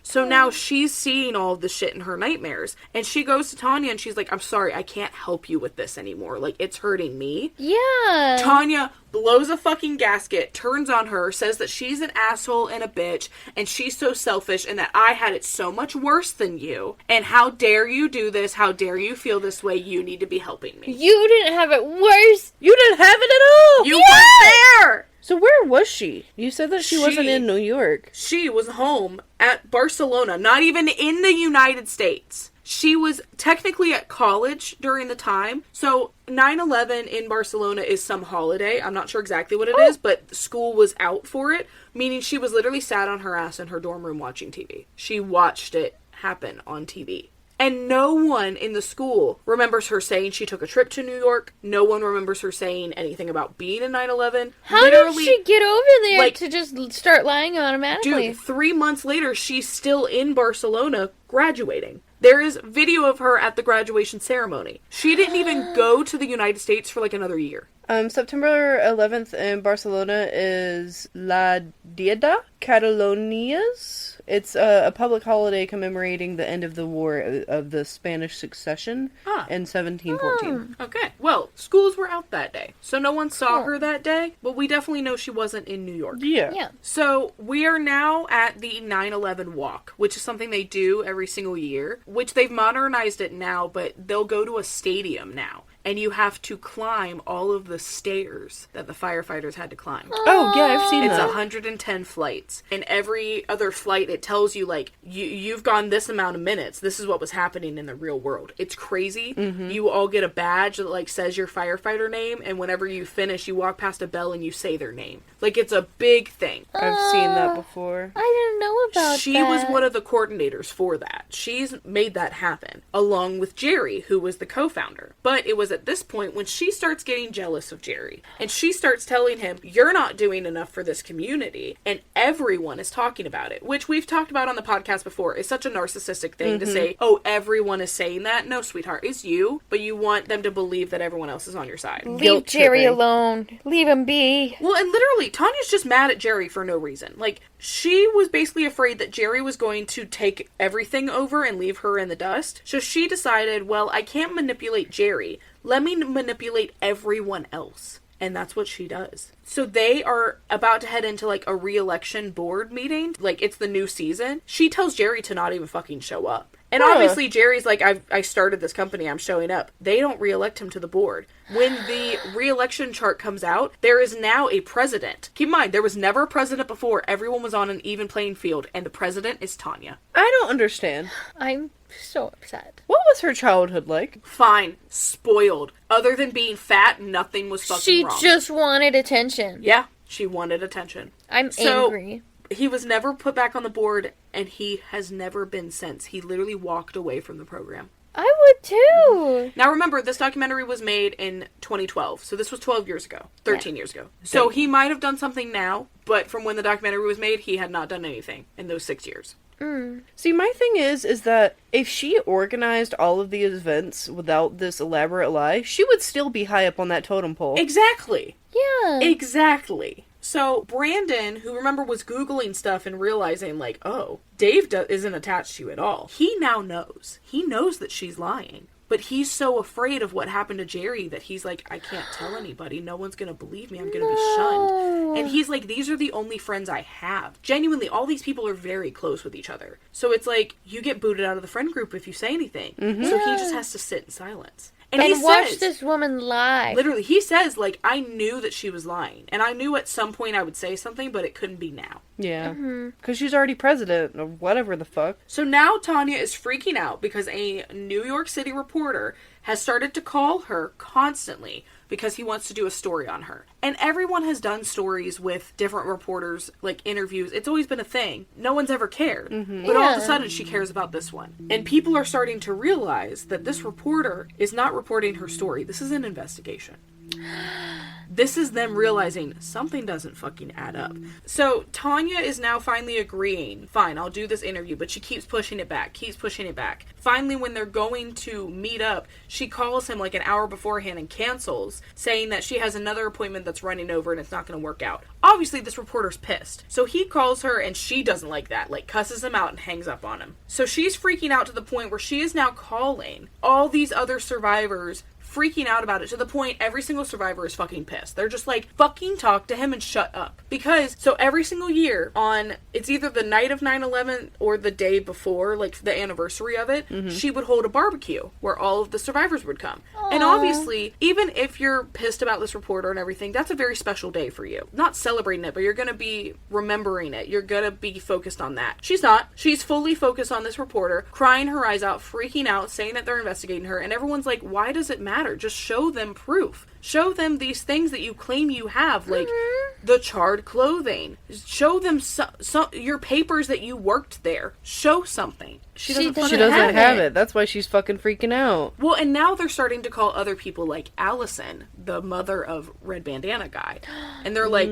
So now she's seeing all of the shit in her nightmares. And she goes to Tanya and she's like, I'm sorry, I can't help you with this anymore. Like, it's hurting me. Yeah. Tanya blows a fucking gasket, turns on her, says that she's an asshole and a bitch, and she's so selfish, and that I had it so much worse than you. And how dare you do this? How dare you feel this way? You need to be helping me. You didn't have it worse. You didn't have it at all! You weren't there! So where was she? You said that she wasn't in New York. She was home at Barcelona, not even in the United States. She was technically at college during the time. So 9/11 in Barcelona is some holiday. I'm not sure exactly what it is, but school was out for it, meaning she was literally sat on her ass in her dorm room watching TV. She watched it happen on TV. And no one in the school remembers her saying she took a trip to New York. No one remembers her saying anything about being in 9/11. How did she get over there like, to just start lying automatically? Dude, 3 months later, she's still in Barcelona graduating. There is video of her at the graduation ceremony. She didn't even go to the United States for like another year. September 11th in Barcelona is La Diada Catalonias. It's a public holiday commemorating the end of the War of the Spanish Succession in 1714. Okay. Well, schools were out that day. So no one saw her that day, but we definitely know she wasn't in New York. Yeah. So we are now at the 9/11 walk, which is something they do every single year, which they've modernized it now, but they'll go to a stadium now. And you have to climb all of the stairs that the firefighters had to climb. Oh, yeah, I've seen It's that. 110 flights. And every other flight, it tells you, like, you've gone this amount of minutes. This is what was happening in the real world. It's crazy. Mm-hmm. You all get a badge that, like, says your firefighter name. And whenever you finish, you walk past a bell and you say their name. Like, it's a big thing. I've seen that before. I didn't know about She that. was one of the coordinators for that. She's made that happen, along with Jerry, who was the co-founder. But it was at this point when she starts getting jealous of Jerry, and she starts telling him, you're not doing enough for this community, and everyone is talking about it, which we've talked about on the podcast before. Is such a narcissistic thing to say, oh, everyone is saying that. No, sweetheart, it's you, but you want them to believe that everyone else is on your side. Leave Jerry alone. Leave him be. Well, and literally, Tanya's just mad at Jerry for no reason. Like, she was basically afraid that Jerry was going to take everything over and leave her in the dust. So she decided, well, I can't manipulate Jerry. Let me manipulate everyone else. And that's what she does. So they are about to head into, like, a re-election board meeting. Like, it's the new season. She tells Jerry to not even fucking show up. And obviously Jerry's like, I started this company, I'm showing up. They don't reelect him to the board. When the reelection chart comes out, there is now a president. Keep in mind, there was never a president before. Everyone was on an even playing field, and the president is Tania. I don't understand. I'm so upset. What was her childhood like? Fine. Spoiled. Other than being fat, nothing was fucking wrong. She just wanted attention. Yeah, she wanted attention. I'm angry. He was never put back on the board, and he has never been since. He literally walked away from the program. I would too. Now remember, this documentary was made in 2012, so this was 12 years ago, 13 years ago. So he might have done something now, but from when the documentary was made, he had not done anything in those 6 years. See, my thing is that if she organized all of these events without this elaborate lie, she would still be high up on that totem pole. Exactly. Yeah. Exactly. So Brandon, who remember was Googling stuff and realizing like, oh, Dave isn't attached to you at all. He now knows. He knows that she's lying. But he's so afraid of what happened to Jerry that he's like, I can't tell anybody. No one's going to believe me. I'm going to be shunned. And he's like, these are the only friends I have. Genuinely, all these people are very close with each other. So it's like, you get booted out of the friend group if you say anything. Mm-hmm. So he just has to sit in silence. And he watch says, this woman lie. Literally, he says, like, I knew that she was lying. And I knew at some point I would say something, but it couldn't be now. Yeah. Because she's already president, or whatever the fuck. So now Tania is freaking out because a New York City reporter has started to call her constantly because he wants to do a story on her. And everyone has done stories with different reporters, like interviews. It's always been a thing. No one's ever cared. But all of a sudden she cares about this one. And people are starting to realize that this reporter is not reporting her story. This is an investigation. This is them realizing something doesn't fucking add up. So Tania is now finally agreeing, fine, I'll do this interview, but she keeps pushing it back. Finally, when they're going to meet up, she calls him like an hour beforehand and cancels, saying that she has another appointment that's running over and it's not going to work out. Obviously, this reporter's pissed. So he calls her and she doesn't like that, like cusses him out and hangs up on him. So she's freaking out to the point where she is now calling all these other survivors, freaking out about it to the point every single survivor is fucking pissed. They're just like, fucking talk to him and shut up. Because, so every single year on, it's either the night of 9/11 or the day before, like the anniversary of it, she would hold a barbecue where all of the survivors would come. Aww. And obviously, even if you're pissed about this reporter and everything, that's a very special day for you. Not celebrating it, but you're gonna be remembering it. You're gonna be focused on that. She's not. She's fully focused on this reporter, crying her eyes out, freaking out, saying that they're investigating her, and everyone's like, why does it matter? Just show them proof. Show them these things that you claim you have, like the charred clothing. Show them your papers that you worked there. Show something. She doesn't have it. That's why she's fucking freaking out. Well, and now they're starting to call other people like Allison, the mother of Red Bandana Guy. And they're like,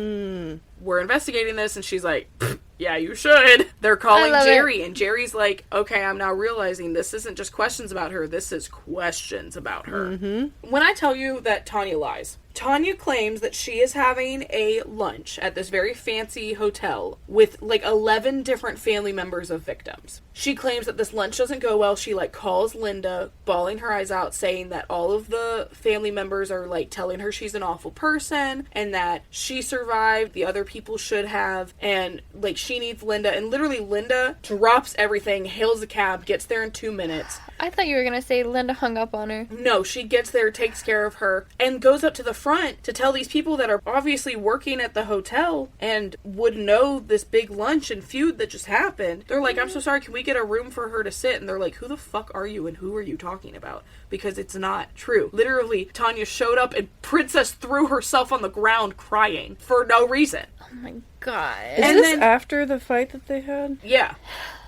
we're investigating this. And she's like, yeah, you should. They're calling Jerry. And Jerry's like, okay, I'm now realizing this isn't just questions about her. This is questions about her. When I tell you that Tania lies, Tania claims that she is having a lunch at this very fancy hotel with like 11 different family members of victims. She claims that this lunch doesn't go well. She like calls Linda, bawling her eyes out, saying that all of the family members are like telling her she's an awful person and that she survived, the other people should have, and like she needs Linda. And literally Linda drops everything, hails a cab, gets there in 2 minutes. I thought you were gonna say Linda hung up on her. No, she gets there, takes care of her, and goes up to the front to tell these people that are obviously working at the hotel and would know this big lunch and feud that just happened. They're like, I'm so sorry, can we get a room for her to sit? And they're like, who the fuck are you and who are you talking about? Because it's not true. Literally, Tania showed up and Princess threw herself on the ground crying for no reason. Oh my god. Is this after the fight that they had? Yeah.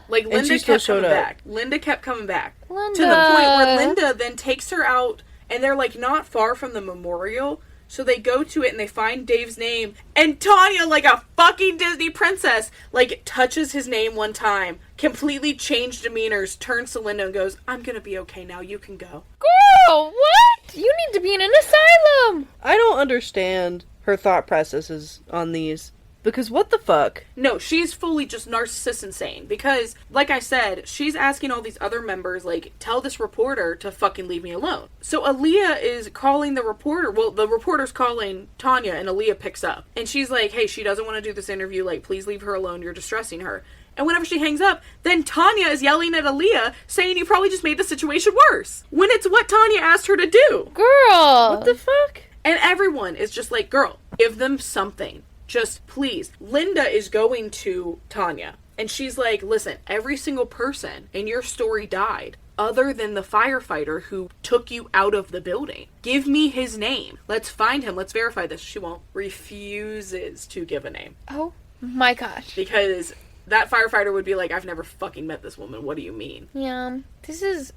Like, Linda kept coming back. Linda kept coming back. To the point where Linda then takes her out, and they're, like, not far from the memorial. So they go to it, and they find Dave's name. And Tania, like a fucking Disney princess, like, touches his name one time. Completely changed demeanors, turns to Linda and goes, I'm gonna be okay now. You can go. Girl, what? You need to be in an asylum. I don't understand her thought processes on these. Because what the fuck? No, she's fully just narcissist insane. Because, like I said, she's asking all these other members, like, tell this reporter to fucking leave me alone. So Aaliyah is calling the reporter. Well, the reporter's calling Tania, and Aaliyah picks up. And she's like, hey, she doesn't want to do this interview. Like, please leave her alone. You're distressing her. And whenever she hangs up, then Tanya is yelling at Aaliyah, saying you probably just made the situation worse. When it's what Tanya asked her to do. Girl. What the fuck? And everyone is just like, girl, give them something. Just please. Linda is going to Tanya. And she's like, listen, every single person in your story died other than the firefighter who took you out of the building. Give me his name. Let's find him. Let's verify this. She won't. Refuses to give a name. Oh my gosh. Because that firefighter would be like, I've never fucking met this woman. What do you mean? Yeah. This is...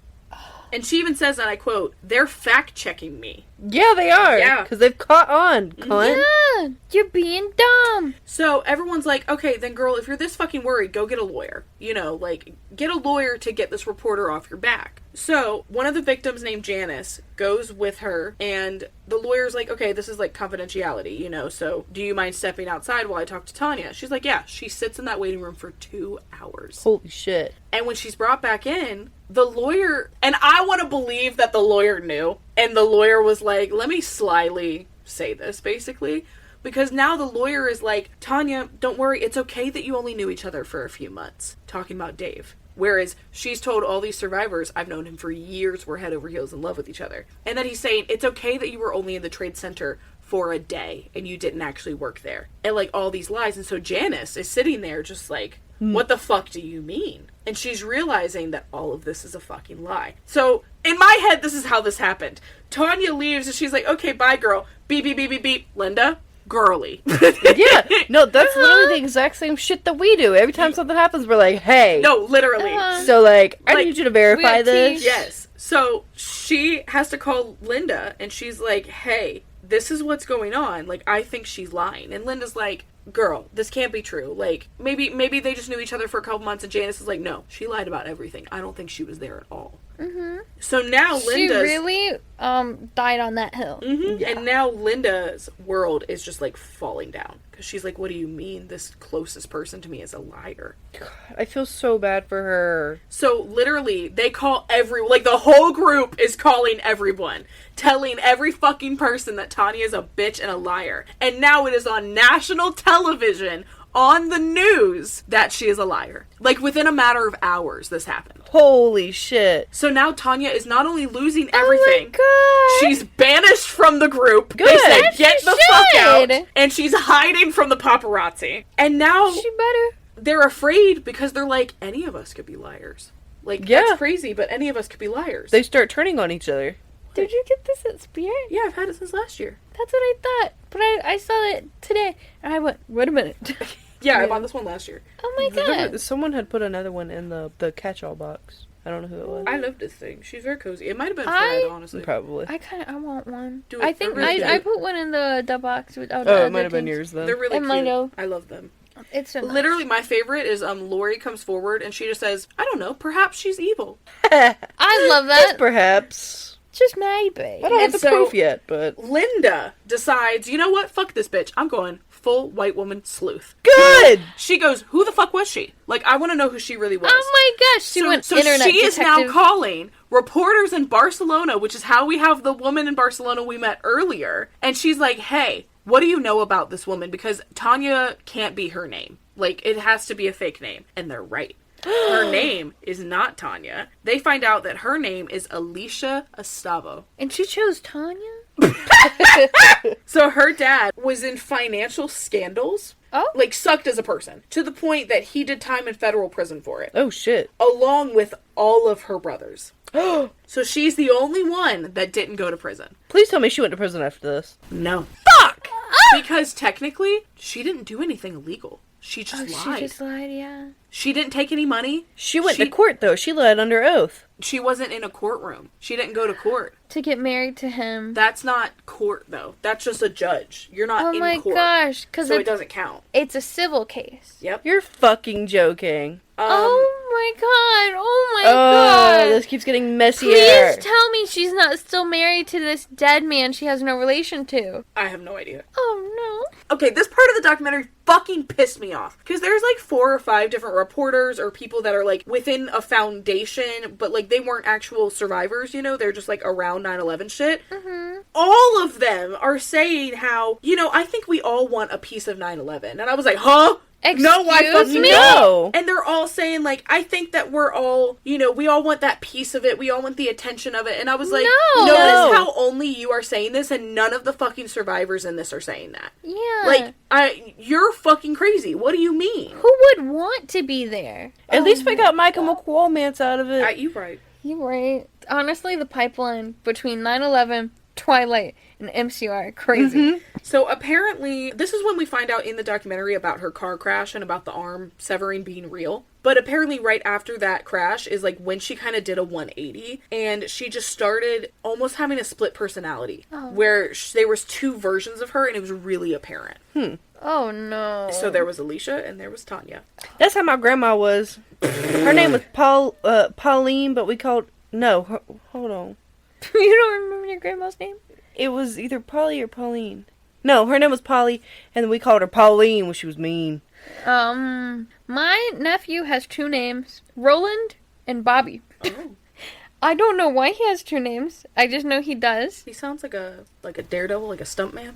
And she even says, and I quote, they're fact-checking me. Yeah, they are. Yeah. Because they've caught on, cunt. Yeah, you're being dumb. So everyone's like, okay, then girl, if you're this fucking worried, go get a lawyer. You know, like, get a lawyer to get this reporter off your back. So one of the victims named Janice goes with her, and the lawyer's like, okay, this is like confidentiality, you know, so do you mind stepping outside while I talk to Tanya? She's like, yeah. She sits in that waiting room for 2 hours. Holy shit. And when she's brought back in, the lawyer, and I want to believe that the lawyer knew, and the lawyer was like, let me slyly say this, basically, because now the lawyer is like, Tanya, don't worry, it's okay that you only knew each other for a few months, talking about Dave. Whereas she's told all these survivors, I've known him for years, we're head over heels in love with each other. And then he's saying, it's okay that you were only in the trade center for a day and you didn't actually work there. And like all these lies. And so Janice is sitting there just like, what the fuck do you mean? And she's realizing that all of this is a fucking lie. So in my head, this is how this happened. Tanya leaves and she's like, okay, bye girl. Beep, beep, beep, beep, beep. Linda, girly. Yeah, no, that's literally the exact same shit that we do. Every time something happens, we're like, hey. No, literally. So, like, I Like, need you to verify this. Yes. So she has to call Linda and she's like, hey, this is what's going on. Like, I think she's lying. And Linda's like, girl, this can't be true. Like, maybe they just knew each other for a couple months, and Janice is like, no, she lied about everything. I don't think she was there at all. Mm-hmm. So now Linda's... She really died on that hill. Mm-hmm. Yeah. And now Linda's world is just, like, falling down. Because she's like, what do you mean this closest person to me is a liar? God, I feel so bad for her. So, literally, they call everyone... Like, the whole group is calling everyone. Telling every fucking person that Tanya is a bitch and a liar. And now it is on national television, on the news, that she is a liar. Like, within a matter of hours, this happened. Holy shit. So now Tanya is not only losing everything, Oh my god. she's banished from the group. Good. They said, As get she the fuck out. should. And she's hiding from the paparazzi. And now She better. they're afraid because they're like, any of us could be liars. Like, Yeah. that's crazy, but any of us could be liars. They start turning on each other. Did you get this at Spirit? Yeah, I've had it since last year. That's what I thought. But I saw it today. And I went, wait a minute. Yeah, I bought this one last year. Oh my god. Someone had put another one in the catch-all box. I don't know who it was. I love this thing. She's very cozy. It might have been I- Fred, honestly. Probably. I want one. Do it. I think They're really I cute. put one in the box without Oh, it might have been yours then. They're really It might cute. have. I love them. It's so nice. Literally, my favorite is Lori comes forward and she just says, I don't know, perhaps she's evil. I love that. Perhaps. Just maybe. I don't have And the so- proof yet, but... Linda decides, you know what? Fuck this bitch. I'm going full white woman sleuth. Good! She goes, who the fuck was she? Like, I want to know who she really was. Oh my gosh, she went internet she is now detective. calling reporters in Barcelona, which is how we have the woman in Barcelona we met earlier. And she's like, hey, what do you know about this woman? Because Tanya can't be her name. Like, it has to be a fake name. And they're right. Her name is not Tanya. They find out that her name is Alicia Estavo. And she chose Tanya? So her dad was in financial scandals. Oh. Like, sucked as a person. To the point that he did time in federal prison for it. Oh, shit. Along with all of her brothers. So she's the only one that didn't go to prison. Please tell me she went to prison after this. No. Fuck! Because technically, she didn't do anything illegal. She just lied. She just lied, yeah. She didn't take any money. She went to court, though. She lied under oath. She wasn't in a courtroom. She didn't go to court. To get married to him. That's not court, though. That's just a judge. You're not Oh in my court. gosh. Because So it doesn't count. it's a civil case. Yep. You're fucking joking. Oh my god. Oh my Oh, god. this keeps getting messier. Please tell me she's not still married to this dead man she has no relation to. I have no idea. Oh Okay, this part of the documentary fucking pissed me off. Because there's like 4 or 5 different reporters or people that are like within a foundation, but like they weren't actual survivors, you know? They're just like around 9/11 shit. Mm-hmm. All of them are saying how, you know, I think we all want a piece of 9/11. And I was like, huh? No, why fucking me? No. And they're all saying, like, I think that we're all, you know, we all want that piece of it. We all want the attention of it. And I was like, No. notice how only you are saying this and none of the fucking survivors in this are saying that. Yeah. Like, you're fucking crazy. What do you mean? Who would want to be there? At least we got Michael McCormance out of it. You right. You're right. Honestly, the pipeline between 9/11, Twilight, and MCR, crazy. Mm-hmm. So apparently, this is when we find out in the documentary about her car crash and about the arm severing being real. But apparently right after that crash is like when she kind of did a 180 and she just started almost having a split personality where there was two versions of her and it was really apparent. Oh no. So there was Alicia and there was Tanya. That's how my grandma was. Her name was Pauline, but we called... No, hold on. You don't remember your grandma's name? It was either Polly or Pauline. No, her name was Polly, and we called her Pauline when she was mean. My nephew has two names, Roland and Bobby. Oh. I don't know why he has two names. I just know he does. He sounds like a daredevil, like a stuntman.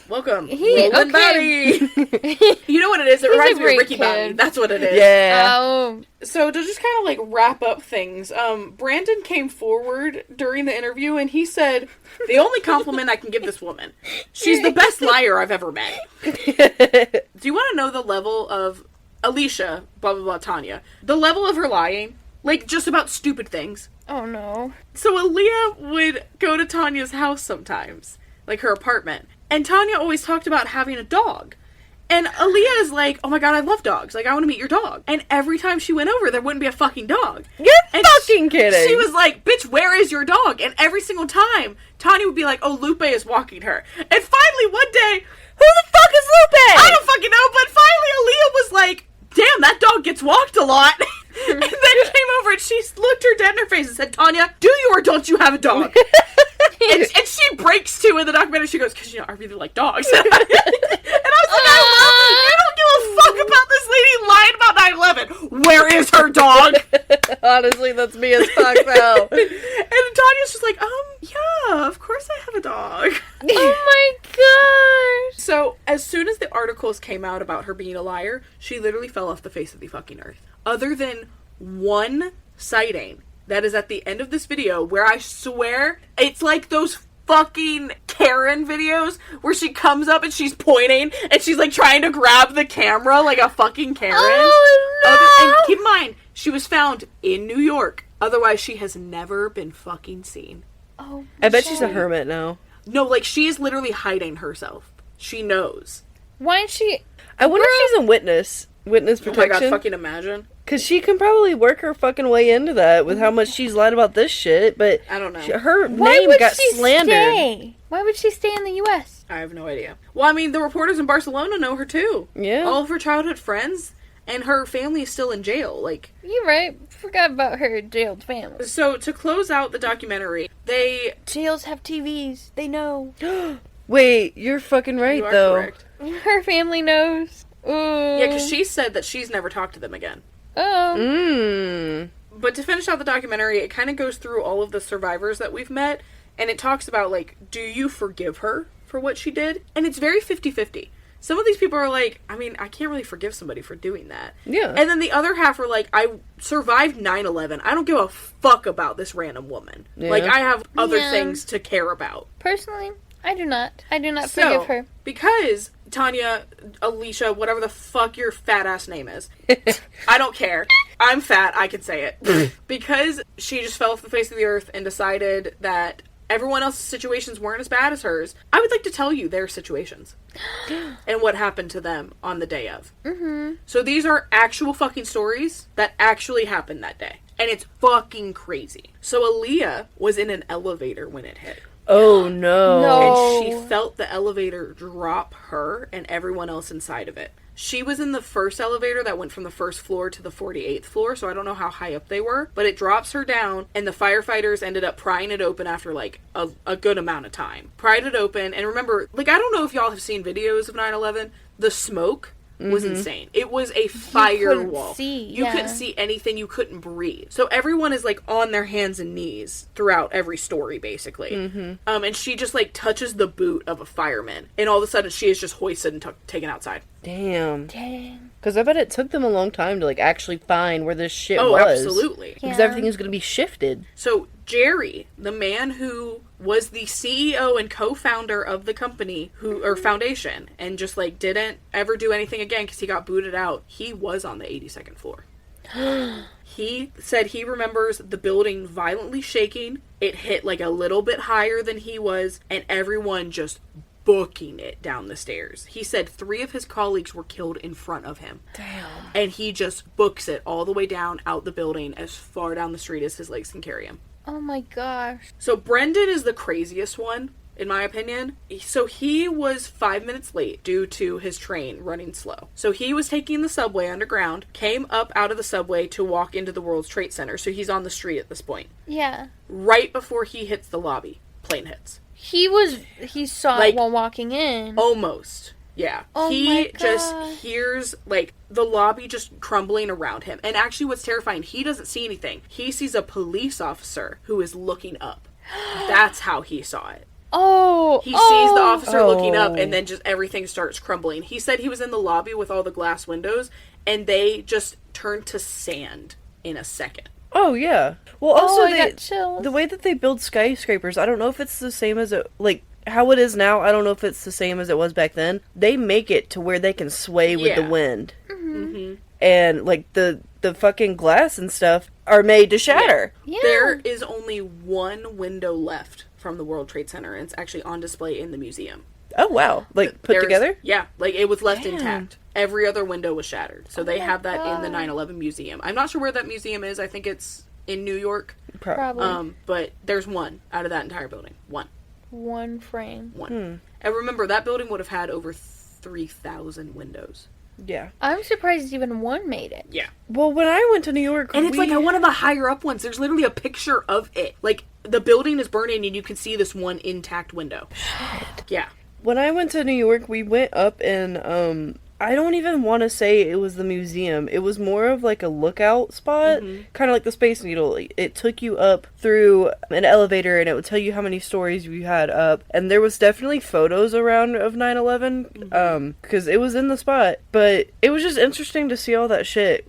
Welcome, He- Roland okay. Bobby. You know what it is? It He's reminds a me of great Ricky Bobby. kid. That's what it is. Yeah. Oh, So to just kind of like wrap up things, Brandon came forward during the interview and he said, the only compliment I can give this woman, she's the best liar I've ever met. Do you want to know the level of Alicia, blah, blah, blah, Tanya, the level of her lying? Like, just about stupid things. oh no. So Aaliyah would go to Tanya's house sometimes, like her apartment, and Tanya always talked about having a dog. And Aaliyah is like, oh my god, I love dogs. Like, I want to meet your dog. And every time she went over, there wouldn't be a fucking dog. You're And fucking kidding. She was like, bitch, where is your dog? And every single time, Tanya would be like, oh, Lupe is walking her. And finally, one day, Who the fuck is Lupe? I don't fucking know, but finally Aaliyah was like, damn, that dog gets walked a lot. And then came over and she looked her dead in her face and said, Tanya, do you or don't you have a dog? and she breaks too in the documentary. She goes, because, you know, I really like dogs. And I was like, I love you. You don't give a fuck about this lady lying about 9/11. Where is her dog? Honestly, that's me as fuck, though. And Tanya's just like, yeah, of course I have a dog. Oh my gosh. So, as soon as the articles came out about her being a liar, she literally fell off the face of the fucking earth. Other than one sighting that is at the end of this video where I swear it's like those fucking Karen videos where she comes up and she's pointing and she's like trying to grab the camera like a fucking Karen. Oh no. And keep in mind, she was found in New York. Otherwise, she has never been fucking seen. Oh, I bet she's a hermit now. No, like, she is literally hiding herself. She knows. why is she? I wonder if she's in witness Oh my protection. god, fucking imagine. Because she can probably work her fucking way into that with how much she's lied about this shit, but I don't know. her Why name would got she slandered. stay? Why would she stay in the U.S.? I have no idea. Well, I mean, the reporters in Barcelona know her too. Yeah. All of her childhood friends and her family is still in jail. Like, You're right. Forgot about her jailed family. so to close out the documentary, Jails have TVs. They know. Wait, you're fucking right, you are though. correct. Her family knows. Ooh. Yeah, because she said that she's never talked to them again. Oh. Mmm. But to finish out the documentary, it kind of goes through all of the survivors that we've met, and it talks about, like, do you forgive her for what she did? And it's very 50-50. Some of these people are like, I mean, I can't really forgive somebody for doing that. Yeah. And then the other half are like, I survived 9/11. I don't give a fuck about this random woman. Yeah. Like, I have other Yeah. things to care about. Personally, I do not. I do not forgive her. Because Tanya, Alicia, whatever the fuck your fat ass name is, I don't care. I'm fat, I can say it. Because she just fell off the face of the earth and decided that everyone else's situations weren't as bad as hers, I would like to tell you their situations. And what happened to them on the day of. Mm-hmm. So these are actual fucking stories that actually happened that day. And it's fucking crazy. So Aaliyah was in an elevator when it hit. Oh, no. No. And she felt the elevator drop her and everyone else inside of it. She was in the first elevator that went from the first floor to the 48th floor, so I don't know how high up they were, but it drops her down, and the firefighters ended up prying it open after, like, a good amount of time. Pried it open, and remember, like, I don't know if y'all have seen videos of 9/11, the smoke was insane. It was a firewall. You yeah. couldn't see anything. You couldn't breathe. So everyone is like on their hands and knees throughout every story, basically. And she just like touches the boot of a fireman, and all of a sudden she is just hoisted and taken outside. Damn. Dang. Because I bet it took them a long time to like actually find where this shit Oh, was. absolutely. Because Yeah. everything is going to be shifted. So Jerry, the man who was the CEO and co-founder of the company or foundation, and just like didn't ever do anything again because he got booted out, he was on the 82nd floor. He said he remembers the building violently shaking. It hit like a little bit higher than he was, and everyone just booking it down the stairs. He said 3 of his colleagues were killed in front of him. Damn. And he just books it all the way down out the building as far down the street as his legs can carry him. Oh my gosh. So Brendan is the craziest one, in my opinion. So he was 5 minutes late due to his train running slow. So he was taking the subway underground, came up out of the subway to walk into the World Trade Center. So he's on the street at this point. Yeah. Right before he hits the lobby, plane hits. He saw Like, it while walking in. Almost. Yeah. Oh He my just gosh. hears, like, the lobby just crumbling around him. And actually what's terrifying, he doesn't see anything. He sees a police officer who is looking up. That's how he saw it. Oh. He sees the officer looking up, Oh. and then just everything starts crumbling. He said he was in the lobby with all the glass windows, and they just turned to sand in a second. Oh, yeah. Well, also, I got chills. the way that they build skyscrapers, I don't know if it's the same as it, like, how it is now. I don't know if it's the same as it was back then. They make it to where they can sway with the Yeah. wind. Mm-hmm. And, like, the fucking glass and stuff are made to shatter. Yeah. There is only one window left from the World Trade Center, and it's actually on display in the museum. Oh, wow. Like, put There's- together? Yeah, like it was left Damn. intact. Every other window was shattered. So they my have that in the God. 9/11 museum. I'm not sure where that museum is. I think it's in New York. Probably. But there's one out of that entire building. One frame. One. And remember, that building would have had over 3,000 windows. Yeah. I'm surprised even one made it. Yeah. Well, when I went to New York, And it's like one of the higher up ones. There's literally a picture of it. Like, the building is burning and you can see this one intact window. Shit. Yeah. When I went to New York, we went up and, I don't even want to say it was the museum. It was more of like a lookout spot, kind of like the Space Needle. It took you up through an elevator and it would tell you how many stories you had up. And there was definitely photos around of 9/11, because it was in the spot. But it was just interesting to see all that shit.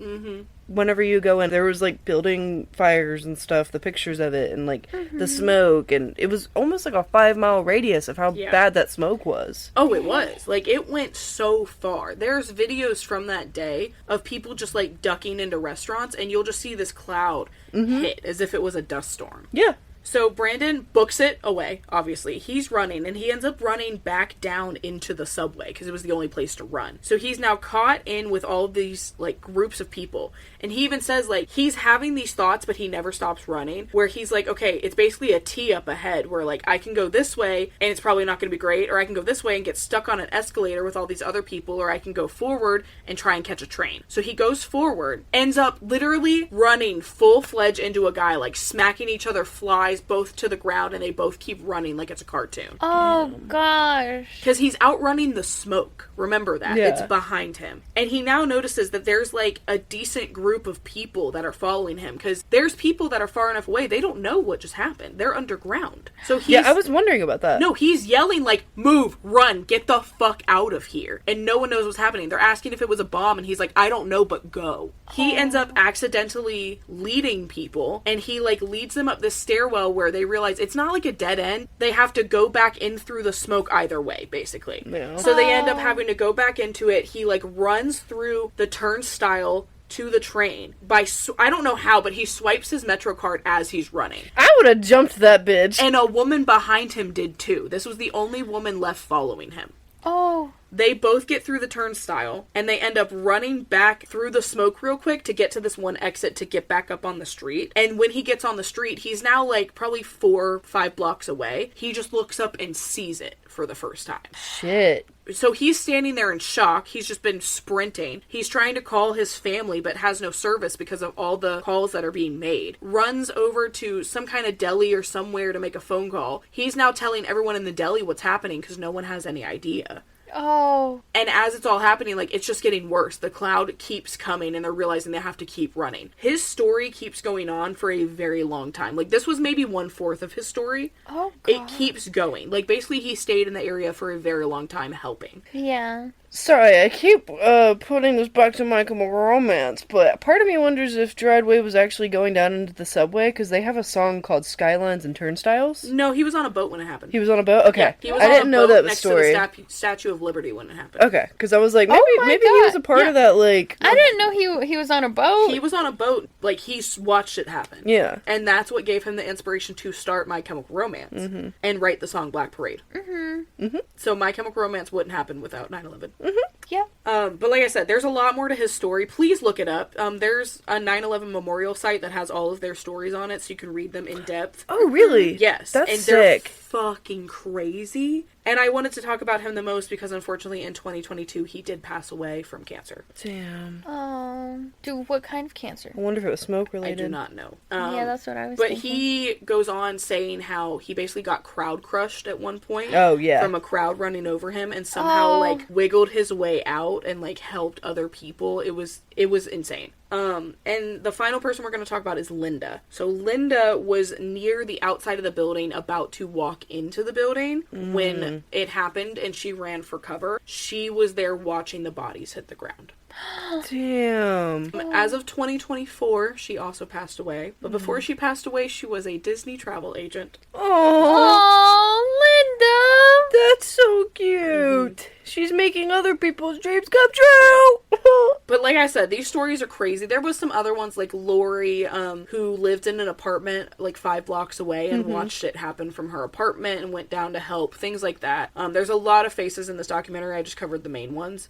Whenever you go in, there was like building fires and stuff, the pictures of it, and like the smoke, and it was almost like a 5-mile radius of how bad that smoke was. Oh, it was. Like, it went so far. There's videos from that day of people just, like, ducking into restaurants, and you'll just see this cloud hit as if it was a dust storm. Yeah. So Brandon books it away, obviously. He's running, and he ends up running back down into the subway, because it was the only place to run. So he's now caught in with all of these, like, groups of people. And he even says, like, he's having these thoughts, but he never stops running, where he's like, okay, it's basically a T up ahead, where, like, I can go this way, and it's probably not going to be great, or I can go this way and get stuck on an escalator with all these other people, or I can go forward and try and catch a train. So he goes forward, ends up literally running full-fledged into a guy, like, smacking each other flies both to the ground, and they both keep running like it's a cartoon. Oh gosh. Because he's outrunning the smoke. Remember that. Yeah. It's behind him. And he now notices that there's like a decent group of people that are following him. Because there's people that are far enough away, they don't know what just happened. They're underground. So he's... Yeah, I was wondering about that. No, he's yelling like, move, run, get the fuck out of here. And no one knows what's happening. They're asking if it was a bomb, and he's like, I don't know, but go. He ends up accidentally leading people, and he like leads them up this stairwell where they realize it's not like a dead end. They have to go back in through the smoke either way, basically. Yeah. So they end up having to go back into it. He like runs through the turnstile to the train by I don't know how, but he swipes his Metro card as he's running. I would have jumped that bitch. And a woman behind him did too. This was the only woman left following him. Oh. They both get through the turnstile, and they end up running back through the smoke real quick to get to this one exit to get back up on the street. And when he gets on the street, he's now like probably 4 or 5 blocks away. He just looks up and sees it for the first time. Shit. So he's standing there in shock. He's just been sprinting. He's trying to call his family, but has no service because of all the calls that are being made. Runs over to some kind of deli or somewhere to make a phone call. He's now telling everyone in the deli what's happening because no one has any idea. Oh. And as it's all happening, like, it's just getting worse. The cloud keeps coming, and they're realizing they have to keep running. His story keeps going on for a very long time. Like, this was maybe 1/4 of his story. Oh, God. It keeps going. Like, basically, he stayed in the area for a very long time helping. Yeah. Sorry, I keep putting this back to My Chemical Romance, but part of me wonders if Gerard Way was actually going down into the subway, because they have a song called Skylines and Turnstiles. No, he was on a boat when it happened. He was on a boat? Okay. Yeah, he was I on didn't a know boat that next story. to the Statue of Liberty when it happened. Okay, because I was like, maybe, Oh my maybe he was God. a part of that, like... I didn't know he was on a boat. He was on a boat. Like, he watched it happen. Yeah. And that's what gave him the inspiration to start My Chemical Romance and write the song Black Parade. So My Chemical Romance wouldn't happen without 9/11. Yeah. But like I said, there's a lot more to his story. Please look it up. There's a 9/11 memorial site that has all of their stories on it, so you can read them in depth. Oh, really? Yes. That's and they're sick. fucking crazy. And I wanted to talk about him the most because, unfortunately, in 2022, he did pass away from cancer. Damn. Oh. Dude, what kind of cancer? I wonder if it was smoke I related. do not know. Yeah, that's what I was But thinking. he goes on saying how he basically got crowd crushed at one point. Oh, yeah. From a crowd running over him, and somehow like wiggled his way out and like helped other people. It was insane. And the final person we're going to talk about is Linda. So Linda was near the outside of the building, about to walk into the building when it happened, and she ran for cover. She was there watching the bodies hit the ground. Damn. As of 2024, she also passed away. But before she passed away, she was a Disney travel agent. Oh, Linda! that's so cute. She's making other people's dreams come true. But like I said, these stories are crazy. There was some other ones like Lori, who lived in an apartment like 5 blocks away and watched it happen from her apartment and went down to help, things like that. There's a lot of faces in this documentary. I just covered the main ones.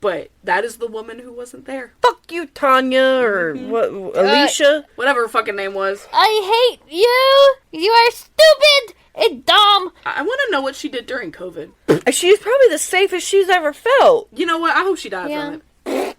But that is the woman who wasn't there. Fuck you, Tanya, or what? Alicia? Whatever her fucking name was. I hate you! You are stupid and dumb! I want to know what she did during COVID. She's probably the safest she's ever felt. You know what? I hope she died Yeah. from it.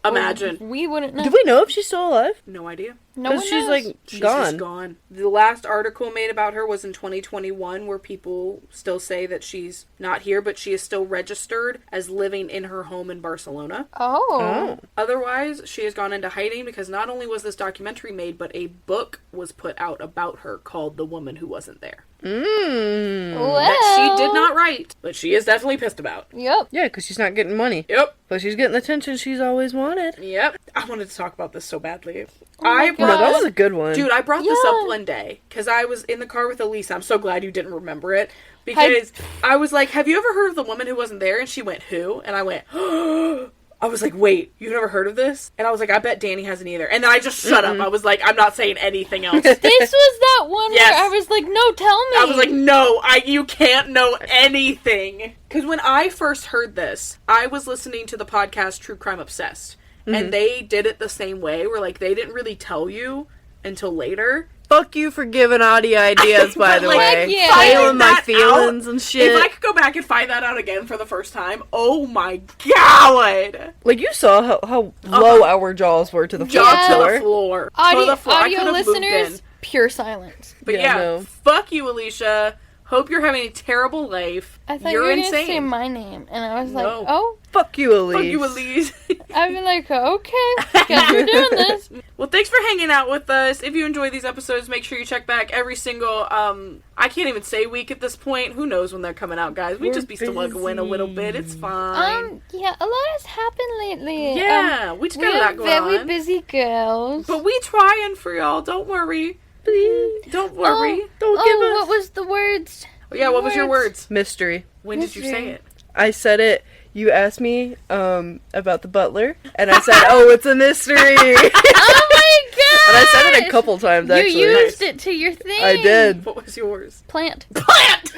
Imagine. We wouldn't know. Do we know if she's still alive? No idea. No one She's knows. like She's gone. just gone. The last article made about her was in 2021, where people still say that she's not here, but she is still registered as living in her home in Barcelona. Oh. Otherwise, she has gone into hiding because not only was this documentary made, but a book was put out about her called The Woman Who Wasn't There. Well. That she did not write, but she is definitely pissed about. Yep. Yeah, because she's not getting money. Yep. But she's getting the attention she's always wanted. Yep. I wanted to talk about this so badly. my I God. No, brought that was a good one. Dude, I brought this Yeah. up one day because I was in the car with Elise. I'm so glad you didn't remember it because I was like, have you ever heard of the woman who wasn't there? And she went, who? And I went, I was like, wait, you've never heard of this? And I was like, I bet Danny hasn't either. And then I just shut up. I was like, I'm not saying anything else. This was that one Yes. where I was like, no, tell me. I was like, no, you can't know anything. Because when I first heard this, I was listening to the podcast True Crime Obsessed. And they did it the same way, where like they didn't really tell you until later. Fuck you for giving Audie ideas, by the Like, way. heck yeah. Feeling Finding my that feelings out, and shit. If I could go back and find that out again for the first time, oh my god! Like, you saw how low our jaws were to the Jaw to floor. the floor. Audio, To the floor. I audio could've moved in. listeners, pure silence. But Yeah, yeah, no. fuck you, Alicia. Hope you're having a terrible life. I thought You're you were insane. going to say my name. And I was like, No. oh. Fuck you, Elise. Fuck you, Elise. I'd be like, okay, guess we're doing this. Well, thanks for hanging out with us. If you enjoy these episodes, make sure you check back every single, I can't even say week at this point. Who knows when they're coming out, guys? We We're just be still like win a little bit. It's fine. Yeah, a lot has happened lately. Yeah, we just got a lot We're going very on. busy girls. But we trying for y'all. Don't worry. Please. Don't worry. Don't give us... what was the words? Oh, yeah, what was your words? Mystery. When did you say Mystery. it? I said it. You asked me about the butler, and I said, "Oh, it's a mystery." Oh my god! And I said it a couple times, actually. You used it to your thing. I did. What was yours? Plant. Plant!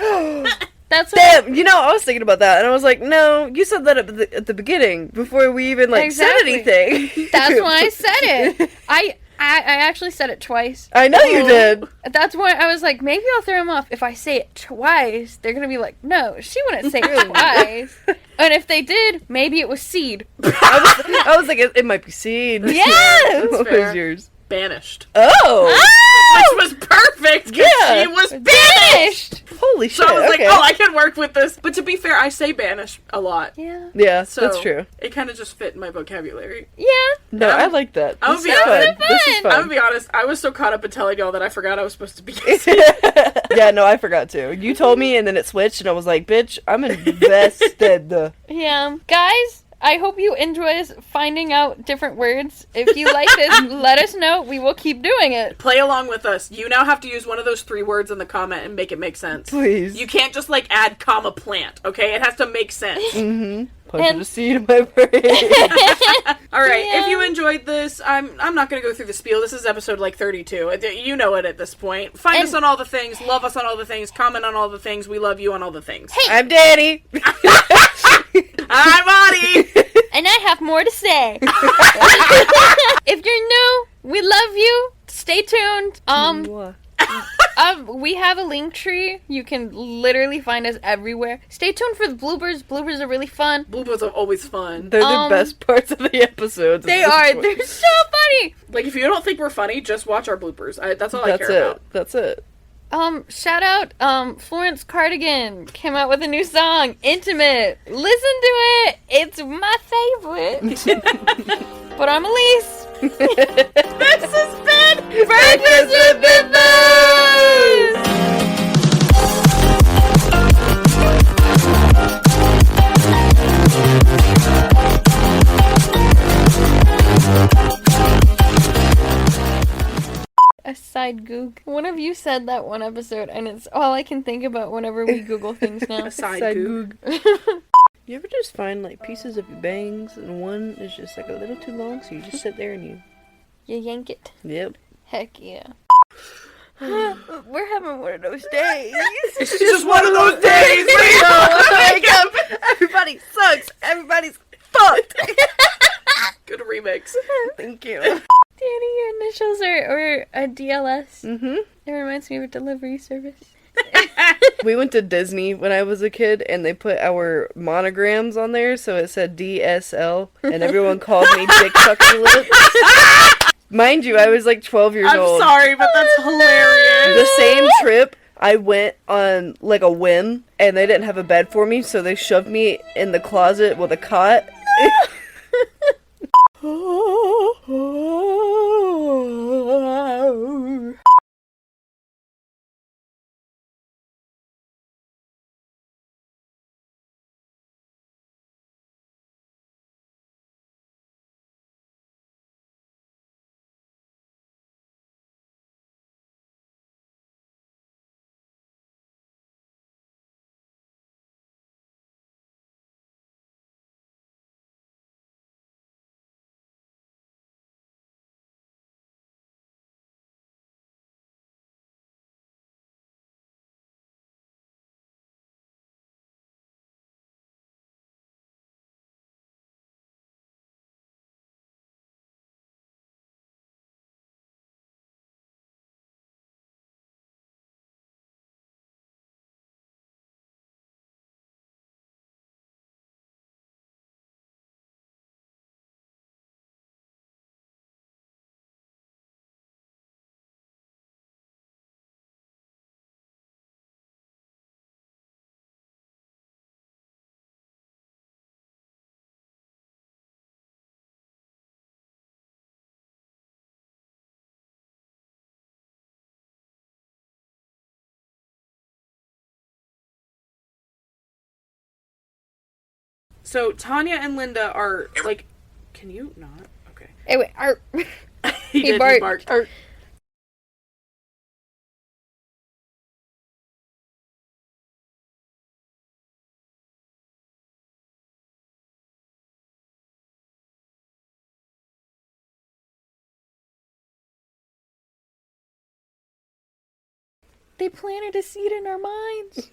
That's what Damn, you know, I was thinking about that, and I was like, no, you said that at the beginning, before we even, like, Exactly. said anything. That's why I said it. I actually said it twice. I know you did. That's why I was like, maybe I'll throw them off. If I say it twice, they're going to be like, no, she wouldn't say it twice. And if they did, maybe it was seed. I was like, it might be seed. Yes! What fair. was yours? Banished. Oh! which was perfect because Yeah. she was banished. Holy shit. So I was okay. like, oh, I can work with this. But to be fair, I say banish a lot. Yeah. Yeah, So that's true. It kind of just fit in my vocabulary. Yeah. No, I like that. I'm This gonna is be fun. honest. This is I'm fun. gonna be honest, I was so caught up in telling y'all that I forgot I was supposed to be Yeah, no, I forgot to. You told me and then it switched and I was like, bitch, I'm invested. Yeah. Guys, I hope you enjoy us finding out different words. If you like this, let us know. We will keep doing it. Play along with us. You now have to use one of those 3 words in the comment and make it make sense. Please. You can't just like add comma plant, okay? It has to make sense. Planted a seed in my brain. All right, Yeah. if you enjoyed this, I'm not going to go through the spiel. This is episode like 32. You know it at this point. Find us on all the things, love us on all the things, comment on all the things. We love you on all the things. Hey. I'm Danny. I'm Audie. And I have more to say. If you're new, we love you. Stay tuned. We have a link tree. You can literally find us everywhere. Stay tuned for the bloopers. Bloopers are really fun. Bloopers are always fun. They're the best parts of the episodes. They are. They're so funny. Like, if you don't think we're funny, just watch our bloopers. That's all I That's care it. about. That's it. Shout out, Florence Cardigan came out with a new song, Intimate. Listen to it. It's my favorite. But I'm Elise. This has been Breakfast with Bimbos. A side goog. One of you said that one episode, and it's all I can think about whenever we Google things now. A side goog. You ever just find like pieces of your bangs and one is just like a little too long, so you just sit there and You yank it. Yep. Heck yeah. We're having one of those days. It's just one of those days. Wake up! Everybody sucks. Everybody's fucked. Good remix. Thank you. Danny, your initials are a DLS. Mm-hmm. It reminds me of a delivery service. We went to Disney when I was a kid, and they put our monograms on there, so it said DSL, and everyone called me Dick Sucky Lips. Mind you, I was like 12 years I'm old. sorry, but that's hilarious. The same trip, I went on like a whim, and they didn't have a bed for me, so they shoved me in the closet with a cot. So Tanya and Linda are like, can you not? Okay. Hey, wait, He He did. barked. He barked. They planted a seed in our minds.